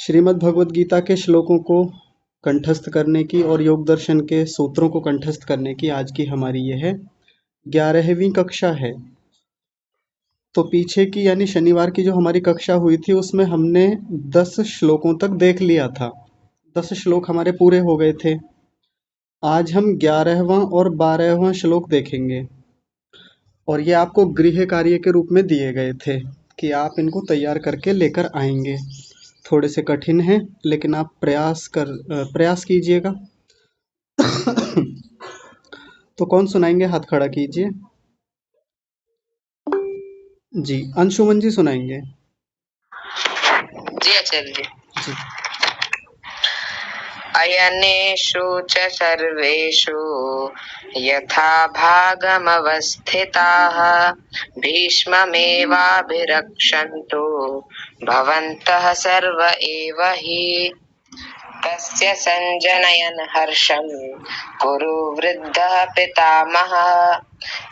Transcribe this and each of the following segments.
श्रीमद् भगवद गीता के श्लोकों को कंठस्थ करने की और योग दर्शन के सूत्रों को कंठस्थ करने की आज की हमारी यह 11वीं कक्षा है। तो पीछे की यानी शनिवार की जो हमारी कक्षा हुई थी उसमें हमने 10 श्लोकों तक देख लिया था। 10 श्लोक हमारे पूरे हो गए थे। आज हम 11वां और 12वां श्लोक देखेंगे और ये आपको गृह कार्य के रूप में दिए गए थे कि आप इनको तैयार करके लेकर आएंगे। थोड़े से कठिन हैं लेकिन आप प्रयास कीजिएगा। तो कौन सुनाएंगे? हाथ खड़ा कीजिए। जी, अंशुमन जी सुनाएंगे। जी आचार्य जी। जी। अयनेषु च सर्वेषु यथा भागमवस्थिताः भीष्ममेवाभिरक्षन्तु भवन्तः सर्व एव हि तस्य सञ्जनयन् हर्षं कुरु वृद्धः पितामहः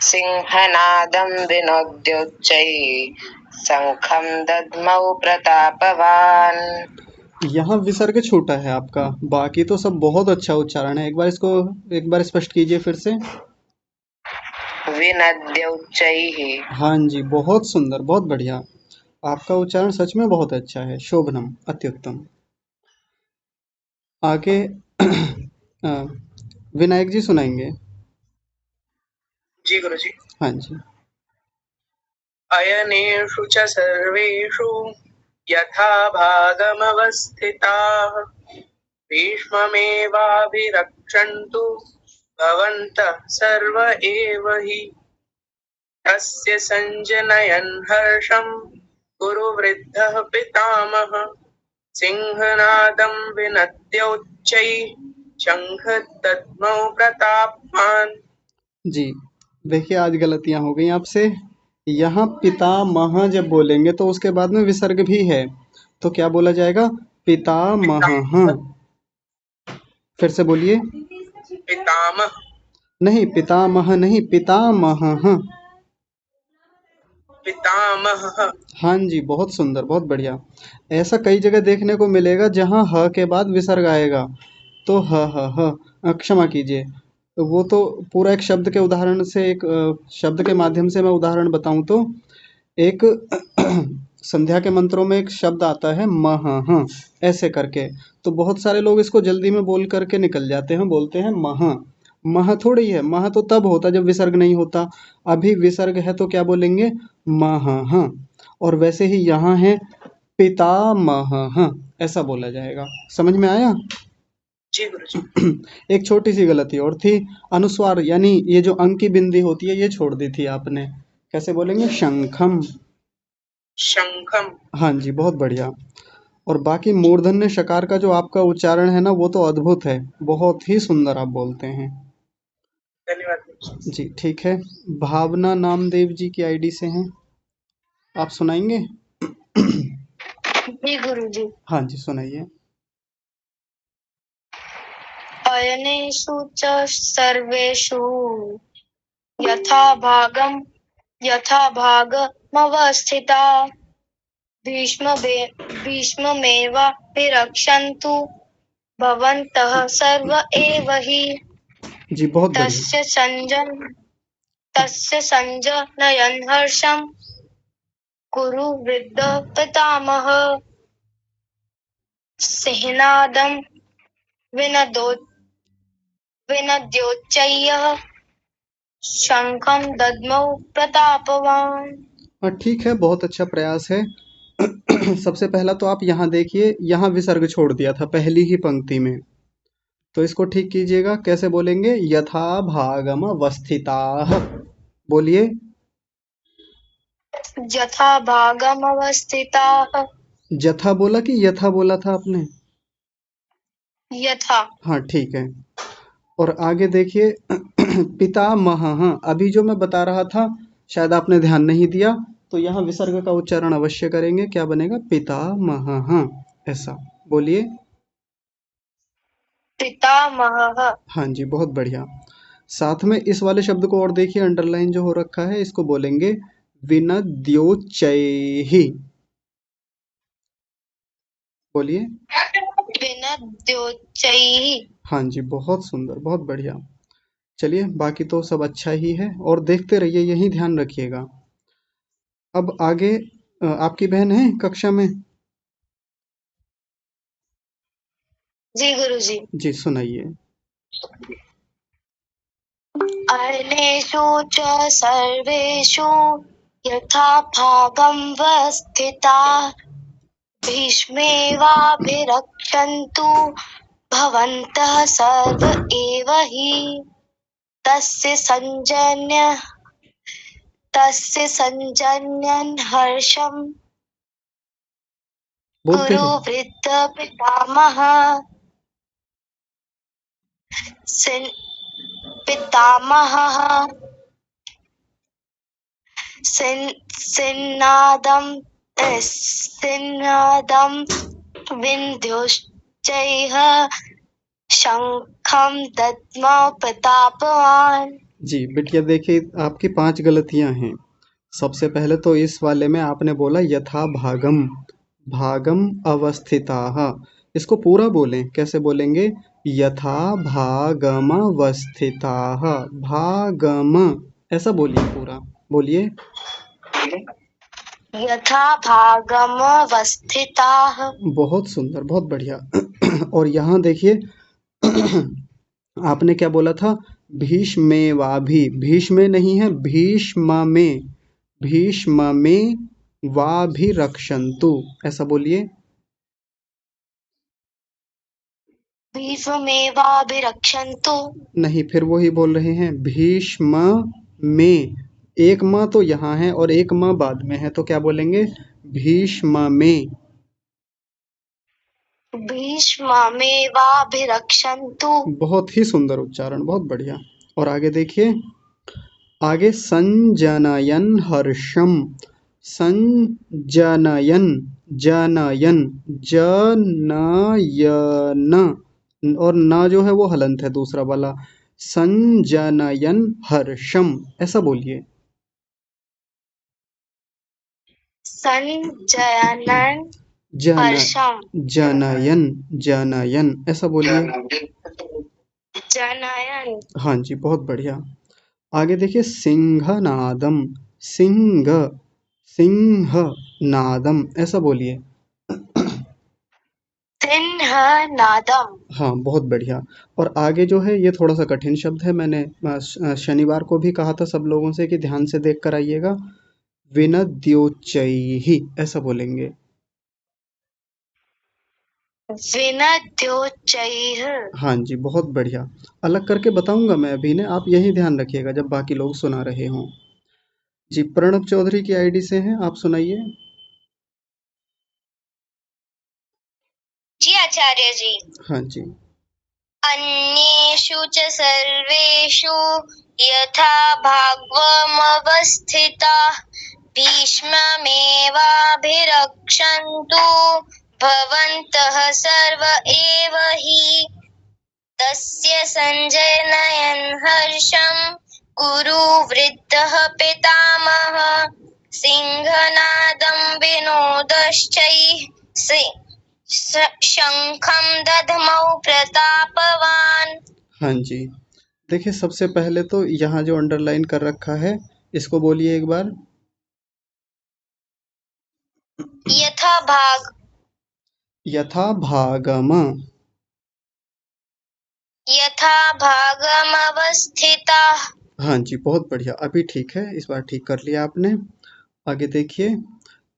सिंहनादं विनोद्योच्चैः शङ्खं दद्मौ प्रतापवान्। यहाँ विसर्ग छोटा है आपका, बाकी तो सब बहुत अच्छा उच्चारण है। एक बार स्पष्ट कीजिए फिर से। विनद्योच्चैः। हाँ जी, बहुत सुंदर, बहुत बढ़िया। आपका उच्चारण सच में बहुत अच्छा है। शोभनम, अत्युत्तम। आगे विनायक जी सुनाएंगे। जी गुरुजी। हाँ जी। अयनेषु च सर्वेषु यथा भागमवस्थिताः भीष्ममेवाभिरक्षन्तु भवन्तः सर्व एव हि तस्य सञ्जनयन् हर्षं कुरु वृद्धः पितामहः सिंहनादं विनद्योच्चैः शङ्खदद्मौ प्रतापवान्। जी, देखिए आज गलतियां हो गई आपसे। यहाँ पितामह जब बोलेंगे तो उसके बाद में विसर्ग भी है, तो क्या बोला जाएगा? पितामह। फिर से बोलिए। पितामह नहीं, पितामह नहीं, पितामह। पितामह। हाँ जी, बहुत सुंदर, बहुत बढ़िया। ऐसा कई जगह देखने को मिलेगा जहाँ ह के बाद विसर्ग आएगा तो क्षमा कीजिए। वो तो पूरा एक शब्द के उदाहरण से, एक शब्द के माध्यम से मैं उदाहरण बताऊं तो एक संध्या के मंत्रों में एक शब्द आता है मह, ऐसे करके। तो बहुत सारे लोग इसको जल्दी में बोल करके निकल जाते हैं, बोलते हैं मह। मह थोड़ी है, मह तो तब होता जब विसर्ग नहीं होता। अभी विसर्ग है तो क्या बोलेंगे? मह। और वैसे ही यहाँ है पितामह, ऐसा बोला जाएगा। समझ में आया? जी गुरुजी। एक छोटी सी गलती और थी, अनुस्वार यानी ये जो अंक की बिंदी होती है ये छोड़ दी थी आपने। कैसे बोलेंगे? शंखम। शंखम। हाँ जी, बहुत बढ़िया। और बाकी मूर्धन्य शकार का जो आपका उच्चारण है ना वो तो अद्भुत है, बहुत ही सुंदर आप बोलते हैं। धन्यवाद जी ठीक है। भावना नामदेव जी की आईडी से हैं, आप सुनाएंगे? जी गुरुजी। हाँ जी, सुनाइए। अयनेषु च सर्वेषु यथा भागमवस्थिता भीष्ममेवाभिरक्षन्तु भवन्तः सर्व एव हि जी बहुत बढ़िया। तस्य सञ्जनयन् हर्षं कुरु वृद्धः पितामहः सिंहनादं विनद्योच्चैः शंखं दद्मौ प्रतापवान्। ठीक है, बहुत अच्छा प्रयास है। सबसे पहला तो आप यहाँ देखिए, यहाँ विसर्ग छोड़ दिया था पहली ही पंक्ति में, तो इसको ठीक कीजिएगा। कैसे बोलेंगे? यथा भागम अवस्थिताः। बोलिए। यथा भागमवस्थिताः। जथा बोला कि यथा बोला था आपने? यथा। हाँ ठीक है। और आगे देखिए पितामह। हाँ, अभी जो मैं बता रहा था शायद आपने ध्यान नहीं दिया, तो यहाँ विसर्ग का उच्चारण अवश्य करेंगे। क्या बनेगा? पितामह। हाँ, ऐसा बोलिए। पितामहः। हाँ जी, बहुत बढ़िया। साथ में इस वाले शब्द को और देखिए, अंडरलाइन जो हो रखा है, इसको बोलेंगे विनद्योच्चैः। बोलिए। विनद्योच्चैः। हाँ जी, बहुत सुंदर, बहुत बढ़िया। चलिए, बाकी तो सब अच्छा ही है और देखते रहिए, यही ध्यान रखिएगा। अब आगे आपकी बहन है कक्षा में? जी गुरुजी। जी, सुनाइए। अर्णेषु च सर्वेषु यथा भागं वस्थिताः भीष्मेवाभिरक्षन्तु भवन्तः सर्व एव हि तस्य सञ्जन्यन् हर्षं बोलते कुरु रहिए। वृद्ध पितामहः सिन्- पितामहः सिन्नादं सिन्नादं विन्ध्योश्चैः शङ्खं दद्मौ प्रतापवान्। जी, बिटिया देखिए, आपकी 5 गलतियाँ हैं। सबसे पहले तो इस वाले में आपने बोला यथा भागम, भागम अवस्थिताः। इसको पूरा बोलें, कैसे बोलेंगे? यथा भागमवस्थिताः, भागम, ऐसा बोलिए पूरा। बोलिए। यथा भागमवस्थिताः। बहुत सुंदर, बहुत बढ़िया। और यहाँ देखिए, आपने क्या बोला था? भीष्मेवाभि, भीष्मे नहीं है, भीष्म में, भीष्म में वाभिरक्षन्तु, ऐसा बोलिए। भीष्मेवाभिरक्षन्तु। नहीं, फिर वही बोल रहे हैं, भीष्म में। एक माँ तो यहाँ है और एक माँ बाद में है, तो क्या बोलेंगे? भीष्म में। भीष्मेवाभिरक्षन्तु। बहुत ही सुंदर उच्चारण, बहुत बढ़िया। और आगे देखिए, आगे संजनयन हर्षम, संजनयन, जनयन, जनयन, और न जो है वो हलंत है दूसरा वाला। संजनयन हर्षम, ऐसा बोलिए। सञ्जनन् जन हर्षम्। जनयन, जनयन, ऐसा बोलिए। जनयन्। हाँ जी, बहुत बढ़िया। आगे देखिए, सिंहनादम, सिंह, सिंहनादम, ऐसा बोलिए। सिंहनादम्। हाँ, बहुत बढ़िया। और आगे जो है ये थोड़ा सा कठिन शब्द है, मैंने शनिवार को भी कहा था सब लोगों से कि ध्यान से देख कर आइएगा। विनद्योच्चैः, ऐसा बोलेंगे। विनद्योच्चैः। हाँ जी, बहुत बढ़िया। अलग करके बताऊंगा मैं अभी ने, आप यही ध्यान रखिएगा जब बाकी लोग सुना रहे हों। जी, प्रणब चौधरी की आईडी से हैं, आप सुनाइए। जी आचार्य जी। हाँ जी। अन्येषु च सर्वेषु यथा भागवमवस्थिताः भीष्ममेवाभिरक्षन्तु भवन्तः सर्व एव हि तस्य सञ्जनयन् हर्षं कुरु वृद्धः पितामहः सिंहनादं विनोदश्चैः शंखं दधमौ प्रतापवान। हाँ जी। देखिए, सबसे पहले तो यहाँ जो अंडरलाइन कर रखा है, इसको बोलिए एक बार। यथा भाग यथा भागम। यथा भागमवस्थिता। हाँ जी, बहुत बढ़िया, अभी ठीक है, इस बार ठीक कर लिया आपने। आगे देखिए,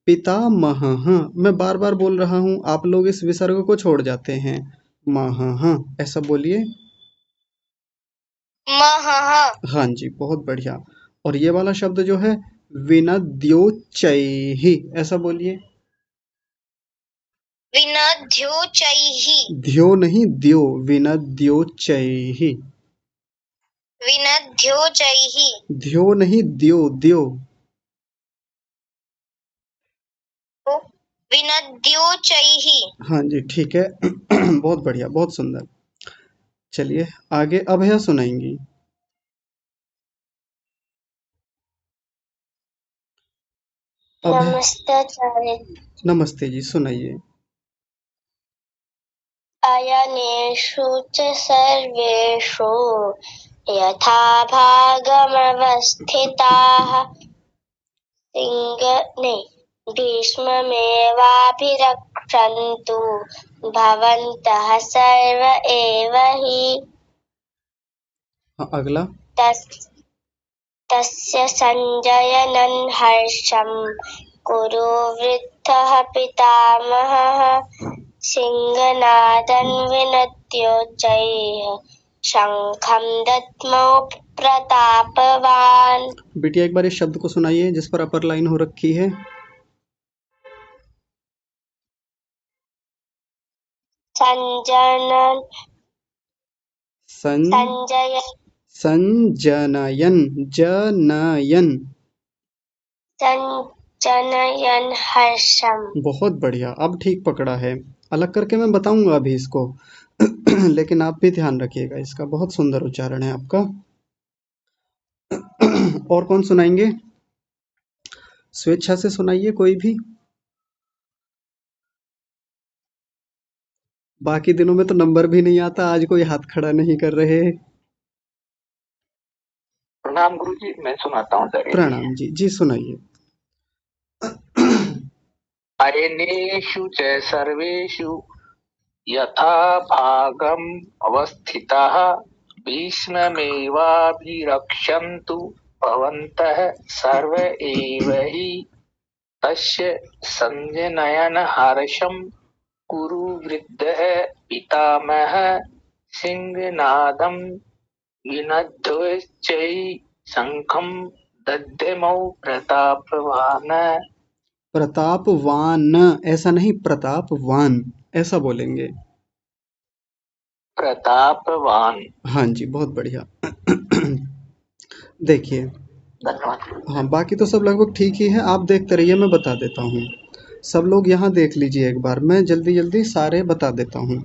पितामहः, मैं बार बार बोल रहा हूँ, आप लोग इस विसर्ग को छोड़ जाते हैं। महः, ऐसा बोलिए। महः। हाँ जी, बहुत बढ़िया। और ये वाला शब्द जो है, विनद्योच्चैः, ऐसा बोलिए। विनद्योच्चैः। ध्यो नहीं, द्यो, विनद्योच्चैः। विनद्योच्चैः। ध्यो नहीं, द्यो, द्यो। विनद्योच्चैः। हाँ जी, ठीक है। बहुत बढ़िया, बहुत सुंदर। चलिए, आगे अभया सुनाएंगी। अभय, नमस्ते आचार्य। नमस्ते जी, सुनाइए। अयनेषु च सर्वेषु यथा भागमवस्थिताः भीष्ममेवाभिरक्षन्तु भवन्तः सर्व एव हि। हाँ, अगला। तस्य सञ्जनयन् हर्षं कुरु वृद्धः पितामहः सिंहनादं विनद्योच्चैः शङ्खं दद्मौ प्रतापवान्। बिटिया एक बार इस शब्द को सुनाइए जिस पर अपर लाइन हो रखी है। संजनयन् हर्षम। बहुत बढ़िया, अब ठीक पकड़ा है। अलग करके मैं बताऊंगा अभी इसको लेकिन आप भी ध्यान रखिएगा, इसका बहुत सुंदर उच्चारण है आपका। और कौन सुनाएंगे? स्वेच्छा से सुनाइए कोई भी। बाकी दिनों में तो नंबर भी नहीं आता, आज कोई हाथ खड़ा नहीं कर रहे। प्रणाम गुरुजी, मैं सुनाता हूँ सर। प्रणाम जी, जी सुनाइए। अयनेषु च सर्वेषु यथा भागम् अवस्थिताः भीष्ममेवाभिरक्षन्तु भवन्तः सर्व एव हि। तस्य संजनयन् हर्षं कुरु वृद्धः पितामहः सिंहनादं विनद्योच्चैः शङ्खं दद्मौ प्रतापवान्। प्रतापवान ऐसा नहीं, प्रतापवान ऐसा बोलेंगे। प्रतापवान। हाँ जी, बहुत बढ़िया। देखिए, हाँ बाकी तो सब लगभग ठीक ही है, आप देखते रहिए, मैं बता देता हूँ। सब लोग यहाँ देख लीजिए एक बार, मैं जल्दी जल्दी सारे बता देता हूँ।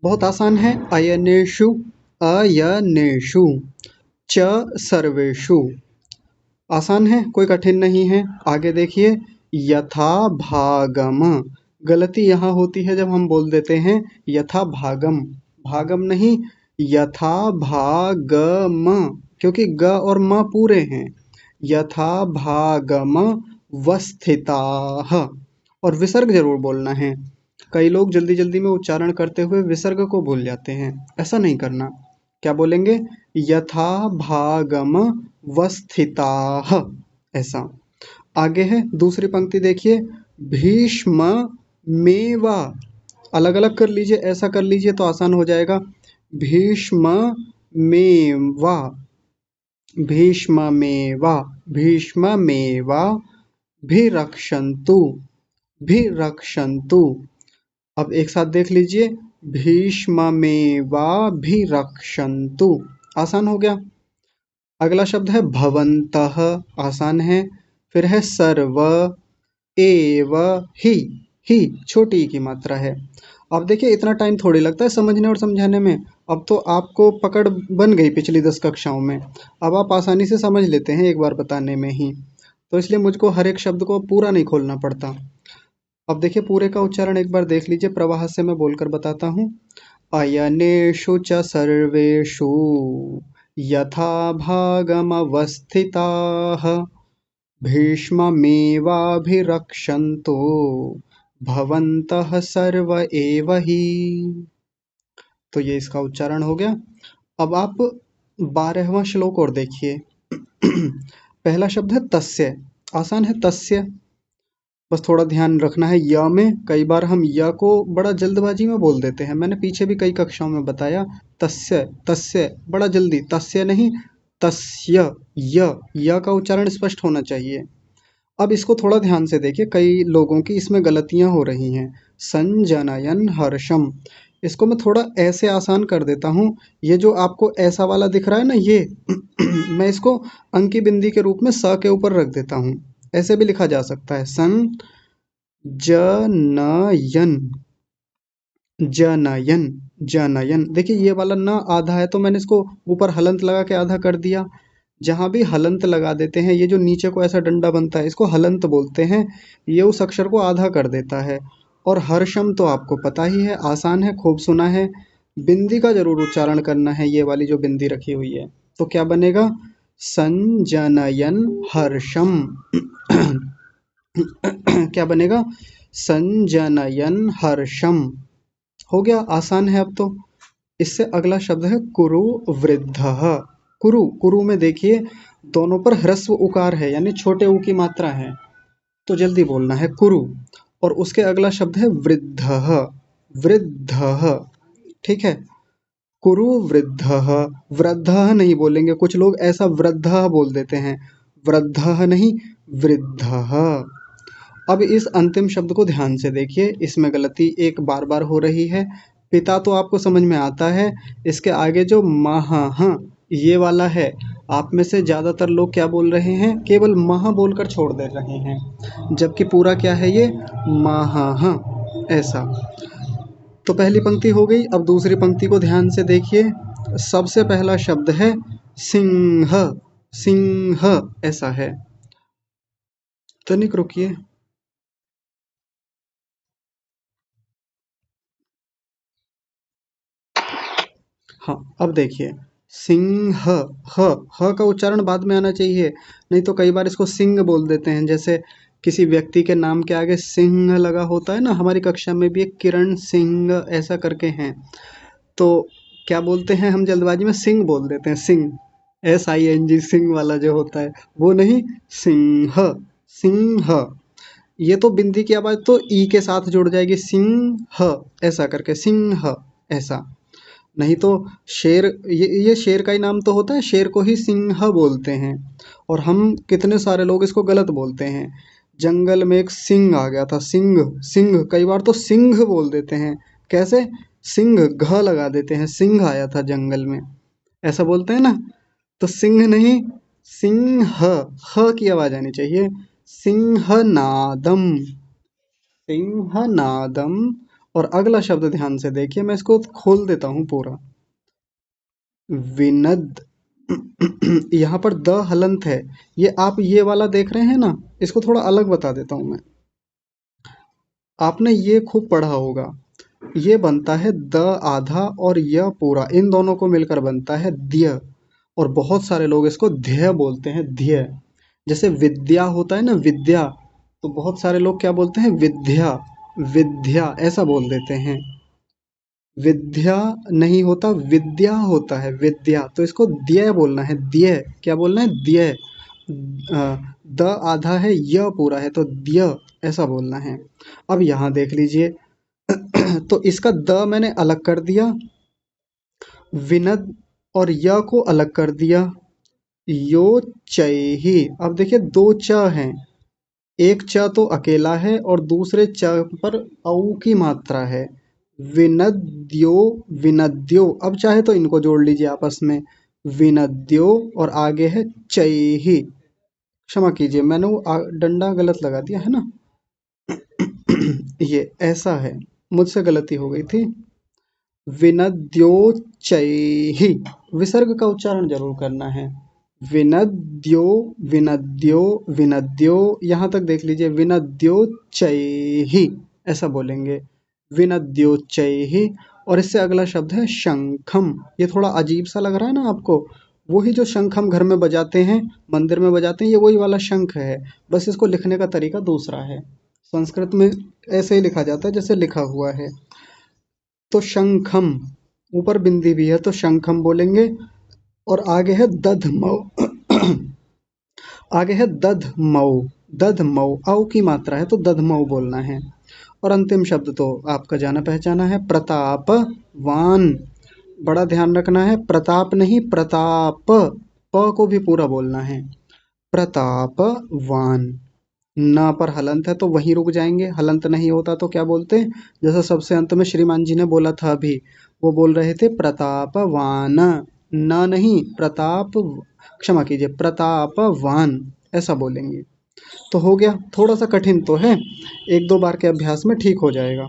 बहुत आसान है। अयनेषु, अयनेषु च सर्वेषु, आसान है, कोई कठिन नहीं है। आगे देखिए, यथा भागम, गलती यहाँ होती है जब हम बोल देते हैं यथा भागम, भागम नहीं यथा भागम, क्योंकि ग और म पूरे हैं। यथा भागम वस्थिताः, और विसर्ग जरूर बोलना है। कई लोग जल्दी जल्दी में उच्चारण करते हुए विसर्ग को भूल जाते हैं, ऐसा नहीं करना। क्या बोलेंगे? यथा भागम वस्थिताः, ऐसा। आगे है दूसरी पंक्ति, देखिए, भीष्म मेवा, अलग अलग कर लीजिए, ऐसा कर लीजिए तो आसान हो जाएगा। भीष्म मेवा, भीष्म मेवा, भीष्म मेवा भिरक्षन्तु, भिरक्षन्तु। अब एक साथ देख लीजिए, भीष्ममेवाभिरक्षन्तु, आसान हो गया। अगला शब्द है भवन्तः, आसान है। फिर है सर्व एव ही छोटी की मात्रा है। अब देखिए, इतना टाइम थोड़ी लगता है समझने और समझाने में, अब तो आपको पकड़ बन गई पिछली 10 कक्षाओं में, अब आप आसानी से समझ लेते हैं एक बार बताने में ही, तो इसलिए मुझको हर एक शब्द को पूरा नहीं खोलना पड़ता। अब देखिए, पूरे का उच्चारण एक बार देख लीजिए, प्रवाह से मैं बोलकर बताता हूँ। अयनेषु च सर्वेषु यथा भागमवस्थिताः भीष्ममेवाभिरक्षन्तु भवन्तः सर्व एव हि। तो ये इसका उच्चारण हो गया। अब आप 12वां श्लोक और देखिए। पहला शब्द है तस्य, आसान है तस्य, बस थोड़ा ध्यान रखना है। य में कई बार हम य को बड़ा जल्दबाजी में बोल देते हैं, मैंने पीछे भी कई कक्षाओं में बताया। तस्य, तस्य बड़ा जल्दी, तस्य नहीं तस्य, य का उच्चारण स्पष्ट होना चाहिए। अब इसको थोड़ा ध्यान से देखिए, कई लोगों की इसमें गलतियां हो रही हैं। संजनयन हर्षम, इसको मैं थोड़ा ऐसे आसान कर देता हूँ। ये जो आपको ऐसा वाला दिख रहा है ना, ये मैं इसको अंकी बिंदी के रूप में स के ऊपर रख देता हूँ, ऐसे भी लिखा जा सकता है। सन जनयन, जनयन, जनयन। देखिए, ये वाला न आधा है तो मैंने इसको ऊपर हलंत लगा के आधा कर दिया। जहाँ भी हलंत लगा देते हैं, ये जो नीचे को ऐसा डंडा बनता है, इसको हलंत बोलते हैं, ये उस अक्षर को आधा कर देता है। और हर्षम तो आपको पता ही है, आसान है, खूब सुना है। बिंदी का जरूर उच्चारण करना है, ये वाली जो बिंदी रखी हुई है। तो क्या बनेगा? संजनयन हर्षम। क्या बनेगा? संजनयन हर्षम। हो गया, आसान है अब तो। इससे अगला शब्द है कुरु वृद्धः। कुरु, कुरु में देखिए दोनों पर ह्रस्व उकार है, यानी छोटे ऊ की मात्रा है, तो जल्दी बोलना है कुरु। और उसके अगला शब्द है वृद्धः। वृद्धः, ठीक है। कुरु वृद्धः। वृद्धः नहीं बोलेंगे, कुछ लोग ऐसा वृद्धः बोल देते हैं, वृद्धः नहीं, वृद्धः। अब इस अंतिम शब्द को ध्यान से देखिए, इसमें गलती एक बार बार हो रही है। पिता तो आपको समझ में आता है, इसके आगे जो मह ये वाला है, आप में से ज़्यादातर लोग क्या बोल रहे हैं? केवल मह बोलकर छोड़ दे रहे हैं, जबकि पूरा क्या है ये? मह, ऐसा। तो पहली पंक्ति हो गई। अब दूसरी पंक्ति को ध्यान से देखिए। सबसे पहला शब्द है सिंह। सिंह ऐसा है। तनिक रुकिए। हाँ, अब देखिए सिंह, ह का उच्चारण बाद में आना चाहिए, नहीं तो कई बार इसको सिंह बोल देते हैं। जैसे किसी व्यक्ति के नाम के आगे सिंह लगा होता है ना, हमारी कक्षा में भी एक किरण सिंह ऐसा करके हैं, तो क्या बोलते हैं हम जल्दबाजी में? सिंह बोल देते हैं, सिंह, SING, सिंह वाला जो होता है वो नहीं, सिंह। सिंह, ये तो बिंदी की आवाज तो ई के साथ जुड़ जाएगी, सिंह ऐसा करके, सिंह ऐसा। नहीं तो शेर, ये शेर का ही नाम तो होता है, शेर को ही सिंह बोलते हैं, और हम कितने सारे लोग इसको गलत बोलते हैं। जंगल में एक सिंह आ गया था, सिंह, सिंह, कई बार तो सिंह बोल देते हैं। कैसे? सिंह, घ लगा देते हैं, सिंह आया था जंगल में, ऐसा बोलते हैं ना। तो सिंह नहीं, सिंह, ह की आवाज आनी चाहिए। सिंहनादम, सिंहनादम। और अगला शब्द ध्यान से देखिए, मैं इसको खोल देता हूँ पूरा। विनद। यहाँ पर द हलंत है, ये आप ये वाला देख रहे हैं ना, इसको थोड़ा अलग बता देता हूँ मैं। आपने ये खूब पढ़ा होगा, ये बनता है द आधा और य पूरा, इन दोनों को मिलकर बनता है द्य। और बहुत सारे लोग इसको ध्यय बोलते हैं, ध्यय। जैसे विद्या होता है ना, विद्या, तो बहुत सारे लोग क्या बोलते हैं? विद्या, विद्या ऐसा बोल देते हैं। विद्या नहीं होता, विद्या होता है, विद्या। तो इसको द्य बोलना है, द्य। क्या बोलना है? द्य। द आधा है, य पूरा है, तो द्य ऐसा बोलना है। अब यहाँ देख लीजिए। तो इसका द मैंने अलग कर दिया, विनद और य को अलग कर दिया, यो चैहि। अब देखिए दो च हैं, एक च तो अकेला है और दूसरे च पर औ की मात्रा है। विनद्यो, विनद्यो। अब चाहे तो इनको जोड़ लीजिए आपस में, विनद्यो, और आगे है चैहि। क्षमा कीजिए, मैंने वो डंडा गलत लगा दिया है ना। ये ऐसा है, मुझसे गलती हो गई थी। विनद्योच्चैहि, विसर्ग का उच्चारण जरूर करना है। विनद्यो, विनद्यो, विनद्यो, यहाँ तक देख लीजिए, विनद्योच्चैहि ऐसा बोलेंगे, विनद्योच्चैहि। और इससे अगला शब्द है शंखम। ये थोड़ा अजीब सा लग रहा है ना आपको? वही जो शंख हम घर में बजाते हैं, मंदिर में बजाते हैं, ये वही वाला शंख है, बस इसको लिखने का तरीका दूसरा है। संस्कृत में ऐसे ही लिखा जाता है जैसे लिखा हुआ है। तो शंखम, ऊपर बिंदी भी है तो शंखम बोलेंगे। और आगे है दधमौ। आगे है दधमौ, दधमौ, औ की मात्रा है तो दधमौ बोलना है। और अंतिम शब्द तो आपका जाना पहचाना है, प्रतापवान। बड़ा ध्यान रखना है, प्रताप नहीं, प्रताप, प को भी पूरा बोलना है, प्रतापवान। न पर हलंत है तो वहीं रुक जाएंगे, हलंत नहीं होता तो क्या बोलते? जैसा सबसे अंत में श्रीमान जी ने बोला था अभी, वो बोल रहे थे प्रतापवान, न नहीं, प्रताप, क्षमा कीजिए, प्रतापवान ऐसा बोलेंगे। तो हो गया, थोड़ा सा कठिन तो है, एक दो बार के अभ्यास में ठीक हो जाएगा।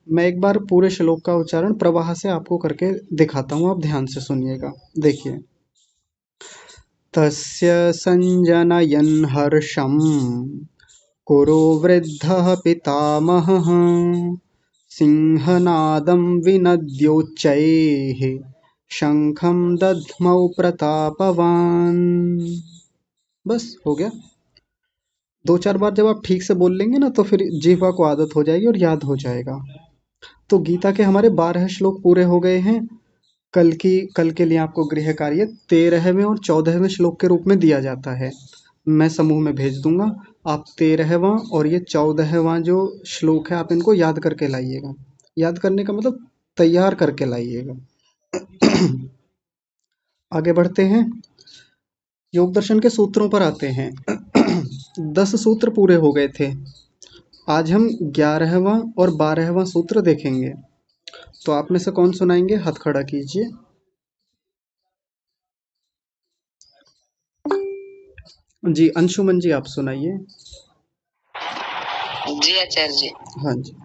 मैं एक बार पूरे श्लोक का उच्चारण प्रवाह से आपको करके दिखाता हूँ, आप ध्यान से सुनिएगा। देखिए, तस्य संजनयन् हर्षम् कुरु वृद्धः पितामहः सिंहनादं विनद्योच्चैः शंखं दध्मौ प्रतापवान्। बस हो गया। दो चार बार जब आप ठीक से बोल लेंगे ना तो फिर जीवा को आदत हो जाएगी और याद हो जाएगा। तो गीता के हमारे 12 श्लोक पूरे हो गए हैं। कल के लिए आपको गृह कार्य 13वें और 14वें श्लोक के रूप में दिया जाता है। मैं समूह में भेज दूंगा। आप 13वां और ये 14वां जो श्लोक है आप इनको याद करके लाइएगा। याद करने का मतलब तैयार करके लाइएगा। आगे बढ़ते हैं, योग दर्शन के सूत्रों पर आते हैं। 10 सूत्र पूरे हो गए थे। आज हम 11वां और 12वां सूत्र देखेंगे। तो आप में से कौन सुनाएंगे? हाथ खड़ा कीजिए। जी अंशुमन जी आप सुनाइए। जी आचार्य जी। हाँ जी।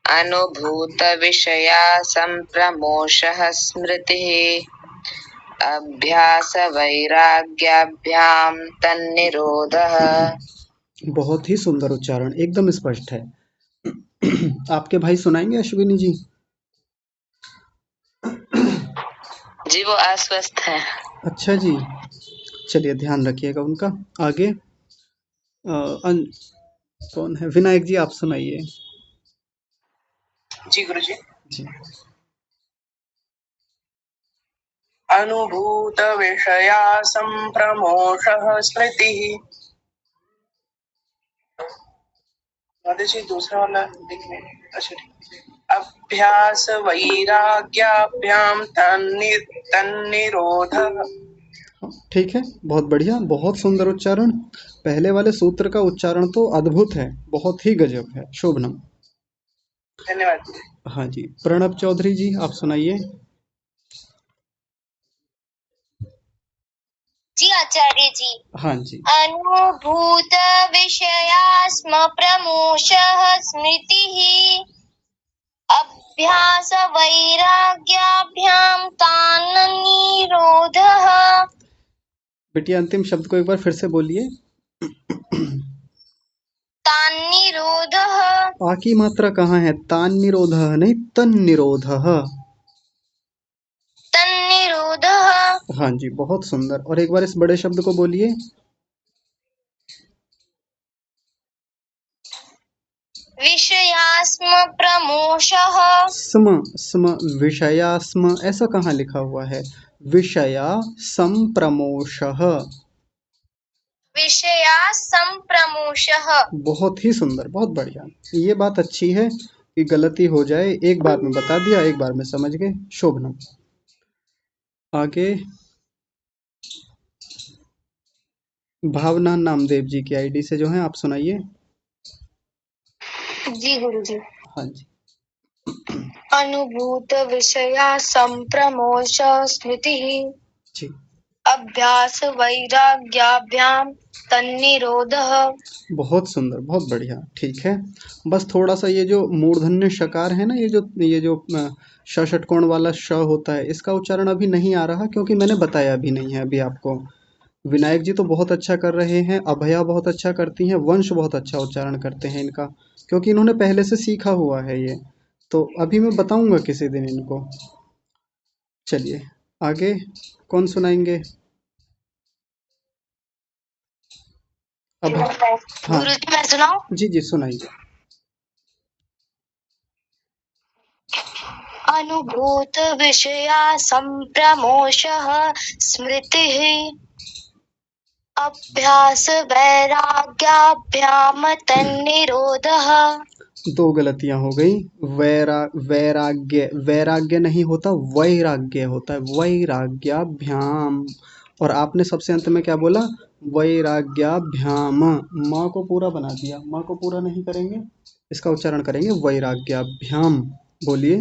अनुभूत विषया संप्रमोषः स्मृतिः अभ्यास वैराग्याभ्याम तन्निरोधः। बहुत ही सुंदर उच्चारण, एकदम स्पष्ट है। आपके भाई सुनाएंगे अश्विनी जी? जी वो अस्वस्थ है। अच्छा जी, चलिए ध्यान रखिएगा उनका। आगे कौन है? विनायक जी आप सुनाइए। जी गुरुजी। जी। अनुभूत विषया संप्रमोषः स्मृतिः। माता जी दूसरा वाला देखने। अच्छा ठीक। अभ्यास वैराग्याभ्याम तन्निरोधः। ठीक है, बहुत बढ़िया, बहुत सुंदर उच्चारण। पहले वाले सूत्र का उच्चारण तो अद्भुत है, बहुत ही गजब है। शोभनम। धन्यवाद। हाँ जी, प्रणब चौधरी जी आप सुनाइए। जी आचार्य जी। हाँ जी। अनुभूत विषया स्म प्रमोषः स्मृतिः अभ्यास वैराग्याभ्याम तान्निरोधः। बेटिया अंतिम शब्द को एक बार फिर से बोलिए। तान्निरोधः। आ की मात्रा कहाँ है? तान निरोध नहीं, तन निरोध। तन्निरोधः। हाँ जी, बहुत सुंदर। और एक बार इस बड़े शब्द को बोलिए। विषयास्म प्रमोषः। स्म स्म विषया स्म ऐसा कहाँ लिखा हुआ है? विषया संप्रमोषः। विषया संप्रमोषः। बहुत ही सुंदर, बहुत बढ़िया। ये बात अच्छी है कि गलती हो जाए, एक बार में बता दिया, एक बार में समझ गए। शोभनम। आगे भावना नामदेव जी की आईडी से जो है आप सुनाइए। जी गुरुजी। हाँ जी। अनुभूत विषया संप्रमोष स्मृतिः जी। अभ्यास वैराग्याभ्याम तन्निरोधः। बहुत सुंदर, बहुत बढ़िया। ठीक है, बस थोड़ा सा ये जो मूर्धन्य शकार है ना, ये जो श षटकोण वाला श होता है, इसका उच्चारण अभी नहीं आ रहा क्योंकि मैंने बताया भी नहीं है अभी आपको। विनायक जी तो बहुत अच्छा कर रहे हैं, अभया बहुत अच्छा करती हैं, वंश बहुत अच्छा उच्चारण करते हैं इनका, क्योंकि इन्होंने पहले से सीखा हुआ है ये। तो अभी मैं बताऊंगा किसी दिन इनको। चलिए आगे कौन सुनाएंगे? अब हाँ गुरुजी मैं सुनाऊं? जी जी सुनाइए। अनुभूत विषया संप्रमोषः स्मृतिः अभ्यास वैराग्याभ्याम तन्निरोधः। दो गलतियां हो गई। वैराग्य, वैराग्य नहीं होता, वैराग्य होता है, वैराग्याभ्याम। और आपने सबसे अंत में क्या बोला? वैराग्याभ्याम। माँ को पूरा बना दिया, माँ को पूरा नहीं करेंगे, इसका उच्चारण करेंगे वैराग्याभ्याम। बोलिए।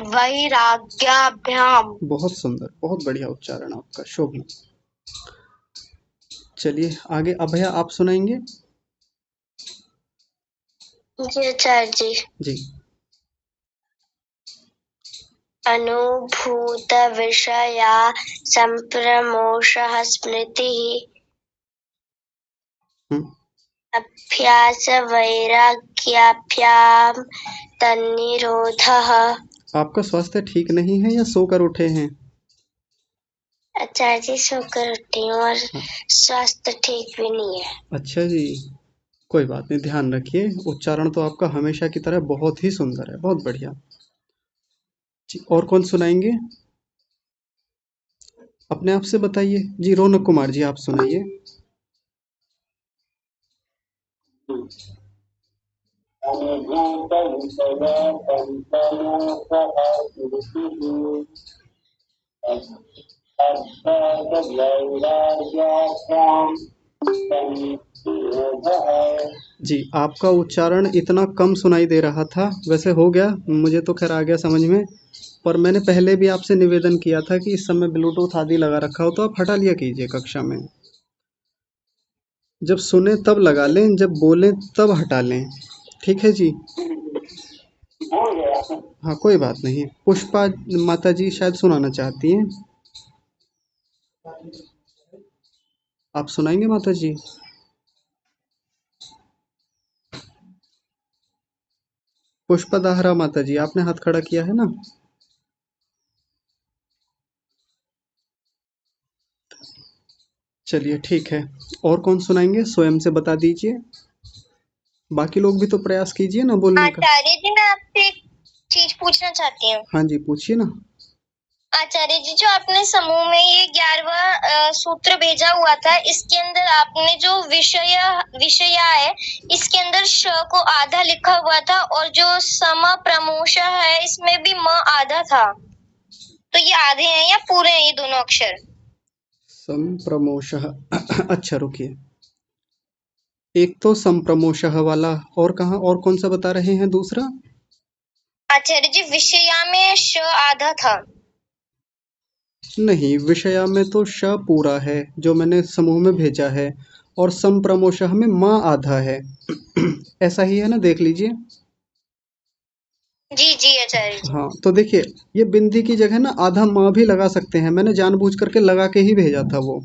वैराग्याभ्याम। बहुत सुंदर, बहुत बढ़िया उच्चारण आपका, शोभना। चलिए आगे अभया आप सुनाएंगे। जी आचार्य जी। जी। अनुभूत विषया संप्रमोषः स्मृतिः अभ्यास वैराग्याभ्याम तन्निरोधः। आपका स्वास्थ्य ठीक नहीं है या सोकर उठे हैं? आचार्य जी सोकर उठी हूँ और स्वास्थ्य ठीक भी नहीं है। अच्छा जी, कोई बात नहीं, ध्यान रखिए। उच्चारण तो आपका हमेशा की तरह बहुत ही सुंदर है, बहुत बढ़िया जी। और कौन सुनाएंगे? अपने आप से बताइए जी। रौनक कुमार जी, आप सुनाइए। जी, आपका उच्चारण इतना कम सुनाई दे रहा था, वैसे हो गया, मुझे तो खैर आ गया समझ में। पर मैंने पहले भी आपसे निवेदन किया था कि इस समय ब्लूटूथ आदि लगा रखा हो तो आप हटा लिया कीजिए कक्षा में। जब सुने तब लगा लें, जब बोलें तब हटा लें, ठीक है जी। हाँ, कोई बात नहीं। पुष्पा माता जी शायद सुनाना चाहती हैं, आप सुनाएंगे माता जी? पुष्पा दाहरा माता जी, आपने हाथ खड़ा किया है ना? चलिए ठीक है। और कौन सुनाएंगे? स्वयं से बता दीजिए। बाकी लोग भी तो प्रयास कीजिए ना बोलने का। आचार्य जी, मैं आपसे एक चीज पूछना चाहती हूँ। हाँ जी, पूछिए ना। आचार्य जी, जो आपने समूह में ये 11वां सूत्र भेजा हुआ था, इसके अंदर आपने जो विषया है, इसके अंदर श को आधा लिखा हुआ था और जो सम प्रमोश है इसमें भी म आधा था। तो ये आधे हैं या पूरे हैं ये दोनों अक्षर? संप्रमोशः अच्छा रुकिए, एक तो संप्रमोशः वाला, और कहाँ, और कौन सा बता रहे हैं दूसरा? आचार्य जी, विषया में श आधा था। नहीं, विषया में तो श पूरा है जो मैंने समूह में भेजा है, और संप्रमोशः में माँ आधा है। ऐसा ही है ना, देख लीजिए। जी जी आचार्य जी। हाँ, तो देखिए, ये बिंदी की जगह ना आधा माँ भी लगा सकते हैं, मैंने जानबूझ करके लगा के ही भेजा था। वो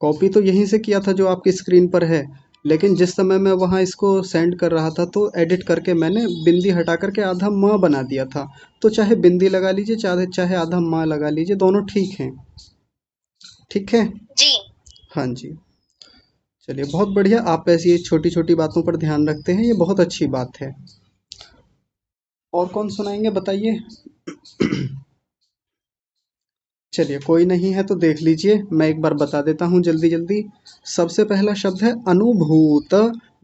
कॉपी तो यहीं से किया था जो आपकी स्क्रीन पर है, लेकिन जिस समय मैं वहाँ इसको सेंड कर रहा था तो एडिट करके मैंने बिंदी हटा करके आधा म बना दिया था। तो चाहे बिंदी लगा लीजिए, चाहे चाहे आधा म लगा लीजिए, दोनों ठीक हैं। ठीक है जी हाँ जी। चलिए, बहुत बढ़िया, आप ऐसी छोटी छोटी बातों पर ध्यान रखते हैं, ये बहुत अच्छी बात है। और कौन सुनाएंगे बताइए? चलिए, कोई नहीं है तो देख लीजिए, मैं एक बार बता देता हूँ जल्दी जल्दी। सबसे पहला शब्द है अनुभूत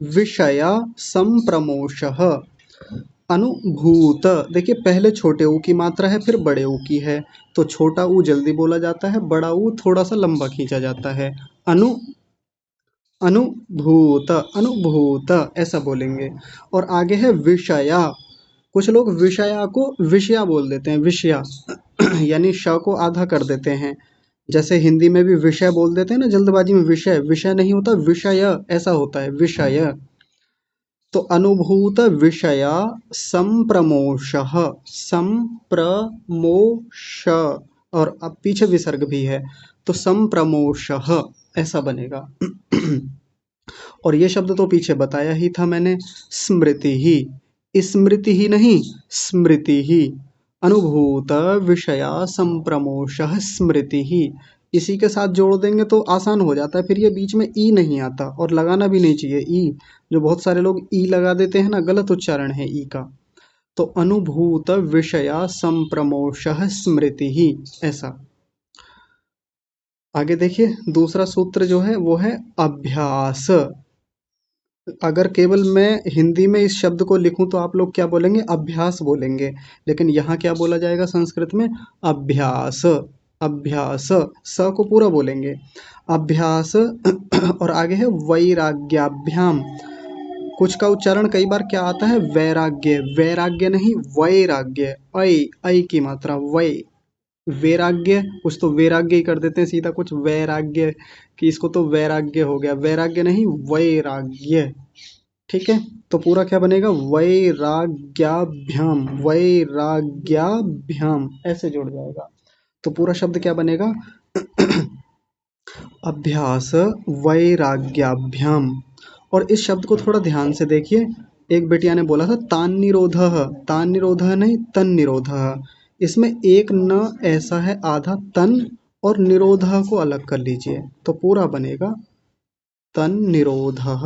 विषय संप्रमोशः। अनुभूत, देखिए पहले छोटे ऊ की मात्रा है, फिर बड़े ऊ की है, तो छोटा ऊ जल्दी बोला जाता है, बड़ा ऊ थोड़ा सा लंबा खींचा जाता है। अनुभूत, अनुभूत ऐसा बोलेंगे। और आगे है विषया। कुछ लोग विषया को विषया बोल देते हैं, विषया यानी श को आधा कर देते हैं। जैसे हिंदी में भी विषय बोल देते हैं ना जल्दबाजी में, विषय विषय नहीं होता, विषय ऐसा होता है, विषय। तो अनुभूत विषया संप्रमोशः, संप्रमोश, और अब पीछे विसर्ग भी है, तो संप्रमोशः ऐसा बनेगा। और ये शब्द तो पीछे बताया ही था मैंने, स्मृति ही, स्मृति ही नहीं, स्मृति ही। अनुभूत विषया संप्रमोशः स्मृति ही, इसी के साथ जोड़ देंगे तो आसान हो जाता है, फिर ये बीच में ई नहीं आता, और लगाना भी नहीं चाहिए ई, जो बहुत सारे लोग ई लगा देते हैं ना, गलत उच्चारण है ई का। तो अनुभूत विषया संप्रमोशः स्मृति ही, ऐसा। आगे देखिए, दूसरा सूत्र जो है वो है अभ्यास। अगर केवल मैं हिंदी में इस शब्द को लिखूं तो आप लोग क्या बोलेंगे? अभ्यास बोलेंगे, लेकिन यहाँ क्या बोला जाएगा संस्कृत में? अभ्यास, अभ्यास, स को पूरा बोलेंगे, अभ्यास। और आगे है वैराग्याभ्याम। कुछ का उच्चारण कई बार क्या आता है? वैराग्य, वैराग्य नहीं, वैराग्य, ऐ की मात्रा, वै, वैराग्य, कुछ तो वैराग्य ही कर देते हैं सीधा, कुछ वैराग्य, कि इसको तो वैराग्य हो गया, वैराग्य नहीं, वैराग्य। ठीक है, तो पूरा क्या बनेगा? वैराग्याभ्याम, वैराग्याभ्याम ऐसे जुड़ जाएगा। तो पूरा शब्द क्या बनेगा? अभ्यास वैराग्याभ्याम, और इस शब्द को थोड़ा ध्यान से देखिए। एक बेटिया ने बोला था तान निरोधः नहीं तन निरोधः। इसमें एक न ऐसा है आधा तन और निरोधः को अलग कर लीजिए तो पूरा बनेगा तन निरोधः।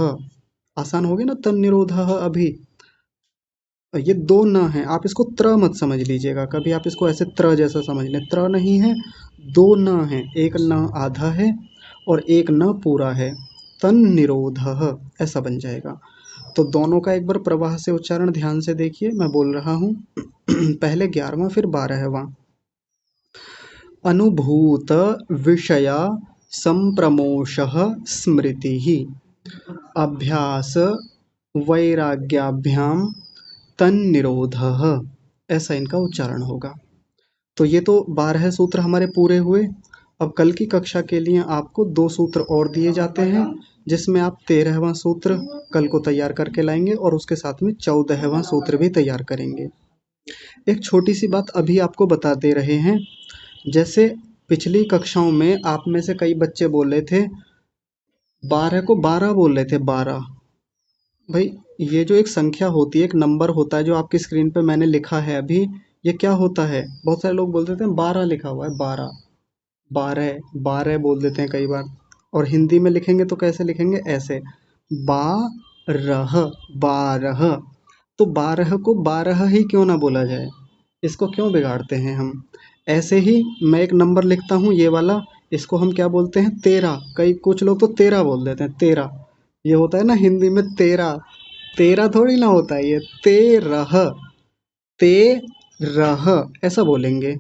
आसान हो गया ना तन निरोधः। अभी ये दो न है, आप इसको त्र मत समझ लीजिएगा कभी, आप इसको ऐसे त्र जैसा समझ लें। त्र नहीं है, दो न है, एक न आधा है और एक न पूरा है। तन निरोधः ऐसा बन जाएगा। तो दोनों का एक बार प्रवाह से उच्चारण ध्यान से देखिए, मैं बोल रहा हूँ। पहले 11वां फिर 12वां। अनुभूत विषया संप्रमोषः स्मृतिः अभ्यास वैराग्याभ्याम तन्निरोधः, ऐसा इनका उच्चारण होगा। तो ये तो 12 सूत्र हमारे पूरे हुए। अब कल की कक्षा के लिए आपको 2 सूत्र और दिए जाते हैं, जिसमें आप 13वां सूत्र कल को तैयार करके लाएंगे और उसके साथ में 14वां सूत्र भी तैयार करेंगे। एक छोटी सी बात अभी आपको बता दे रहे हैं, जैसे पिछली कक्षाओं में आप में से कई बच्चे बोल रहे थे 12 को 12 बोल रहे थे 12। भाई ये जो एक संख्या होती है, एक नंबर होता है जो आपकी स्क्रीन पे मैंने लिखा है अभी, ये क्या होता है? बहुत सारे लोग बोल देते हैं 12 लिखा हुआ है, 12 12 12 बोल देते हैं कई बार। और हिंदी में लिखेंगे तो कैसे लिखेंगे? ऐसे 12 12। तो 12 को 12 ही क्यों ना बोला जाए? इसको क्यों बिगाड़ते हैं हम? ऐसे ही मैं एक नंबर लिखता हूँ ये वाला, इसको हम क्या बोलते हैं? 13। कई कुछ लोग तो 13 बोल देते हैं, 13। ये होता है ना हिंदी में 13, 13 थोड़ी ना होता है, ये 13 13 ऐसा बोलेंगे।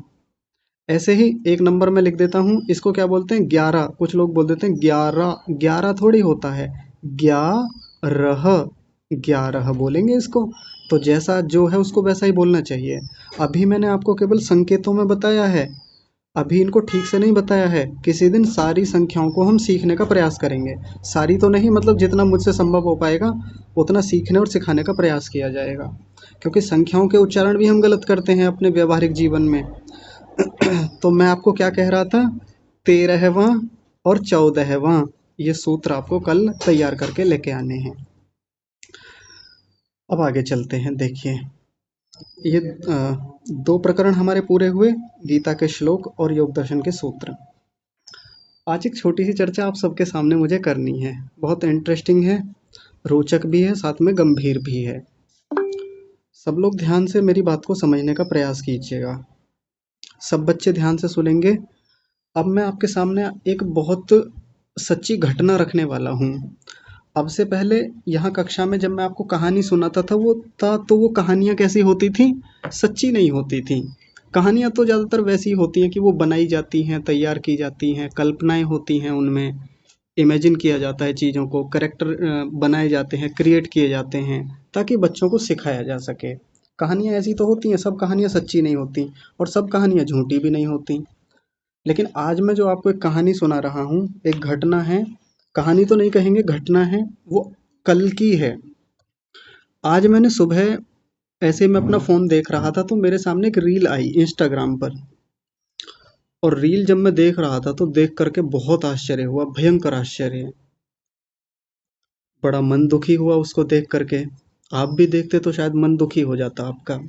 ऐसे ही एक नंबर में लिख देता हूँ, इसको क्या बोलते हैं? 11। कुछ लोग बोल देते हैं 11, 11 थोड़ी होता है, 11 11 बोलेंगे इसको। तो जैसा जो है उसको वैसा ही बोलना चाहिए। अभी मैंने आपको केवल संकेतों में बताया है, अभी इनको ठीक से नहीं बताया है। किसी दिन सारी संख्याओं को हम सीखने का प्रयास करेंगे। सारी तो नहीं, मतलब जितना मुझसे संभव हो पाएगा उतना सीखने और सिखाने का प्रयास किया जाएगा, क्योंकि संख्याओं के उच्चारण भी हम गलत करते हैं अपने व्यवहारिक जीवन में। तो मैं आपको क्या कह रहा था? 13वां और 14वां ये सूत्र आपको कल तैयार करके लेके आने हैं। अब आगे चलते हैं। देखिए ये 2 प्रकरण हमारे पूरे हुए, गीता के श्लोक और योग दर्शन के सूत्र। आज एक छोटी सी चर्चा आप सबके सामने मुझे करनी है, बहुत इंटरेस्टिंग है, रोचक भी है, साथ में गंभीर भी है। सब लोग ध्यान से मेरी बात को समझने का प्रयास कीजिएगा। सब बच्चे ध्यान से सुनेंगे। अब मैं आपके सामने एक बहुत सच्ची घटना रखने वाला हूँ। अब से पहले यहाँ कक्षा में जब मैं आपको कहानी सुनाता था तो वो कहानियाँ कैसी होती थी? सच्ची नहीं होती थी। कहानियाँ तो ज़्यादातर वैसी होती हैं कि वो बनाई जाती हैं, तैयार की जाती हैं, कल्पनाएँ होती हैं, उनमें इमेजिन किया जाता है चीज़ों को, कैरेक्टर बनाए जाते हैं, क्रिएट किए जाते हैं ताकि बच्चों को सिखाया जा सके। कहानियाँ ऐसी तो होती हैं, सब कहानियाँ सच्ची नहीं होती और सब कहानियाँ झूठी भी नहीं होती। लेकिन आज मैं जो आपको एक कहानी सुना रहा हूँ, एक घटना है, कहानी तो नहीं कहेंगे, घटना है, वो कल की है। आज मैंने सुबह ऐसे मैं अपना फ़ोन देख रहा था तो मेरे सामने एक रील आई इंस्टाग्राम पर, और रील जब मैं देख रहा था तो देख करके बहुत आश्चर्य हुआ, भयंकर आश्चर्य। बड़ा मन दुखी हुआ उसको देख करके। आप भी देखते तो शायद मन दुखी हो जाता आपका।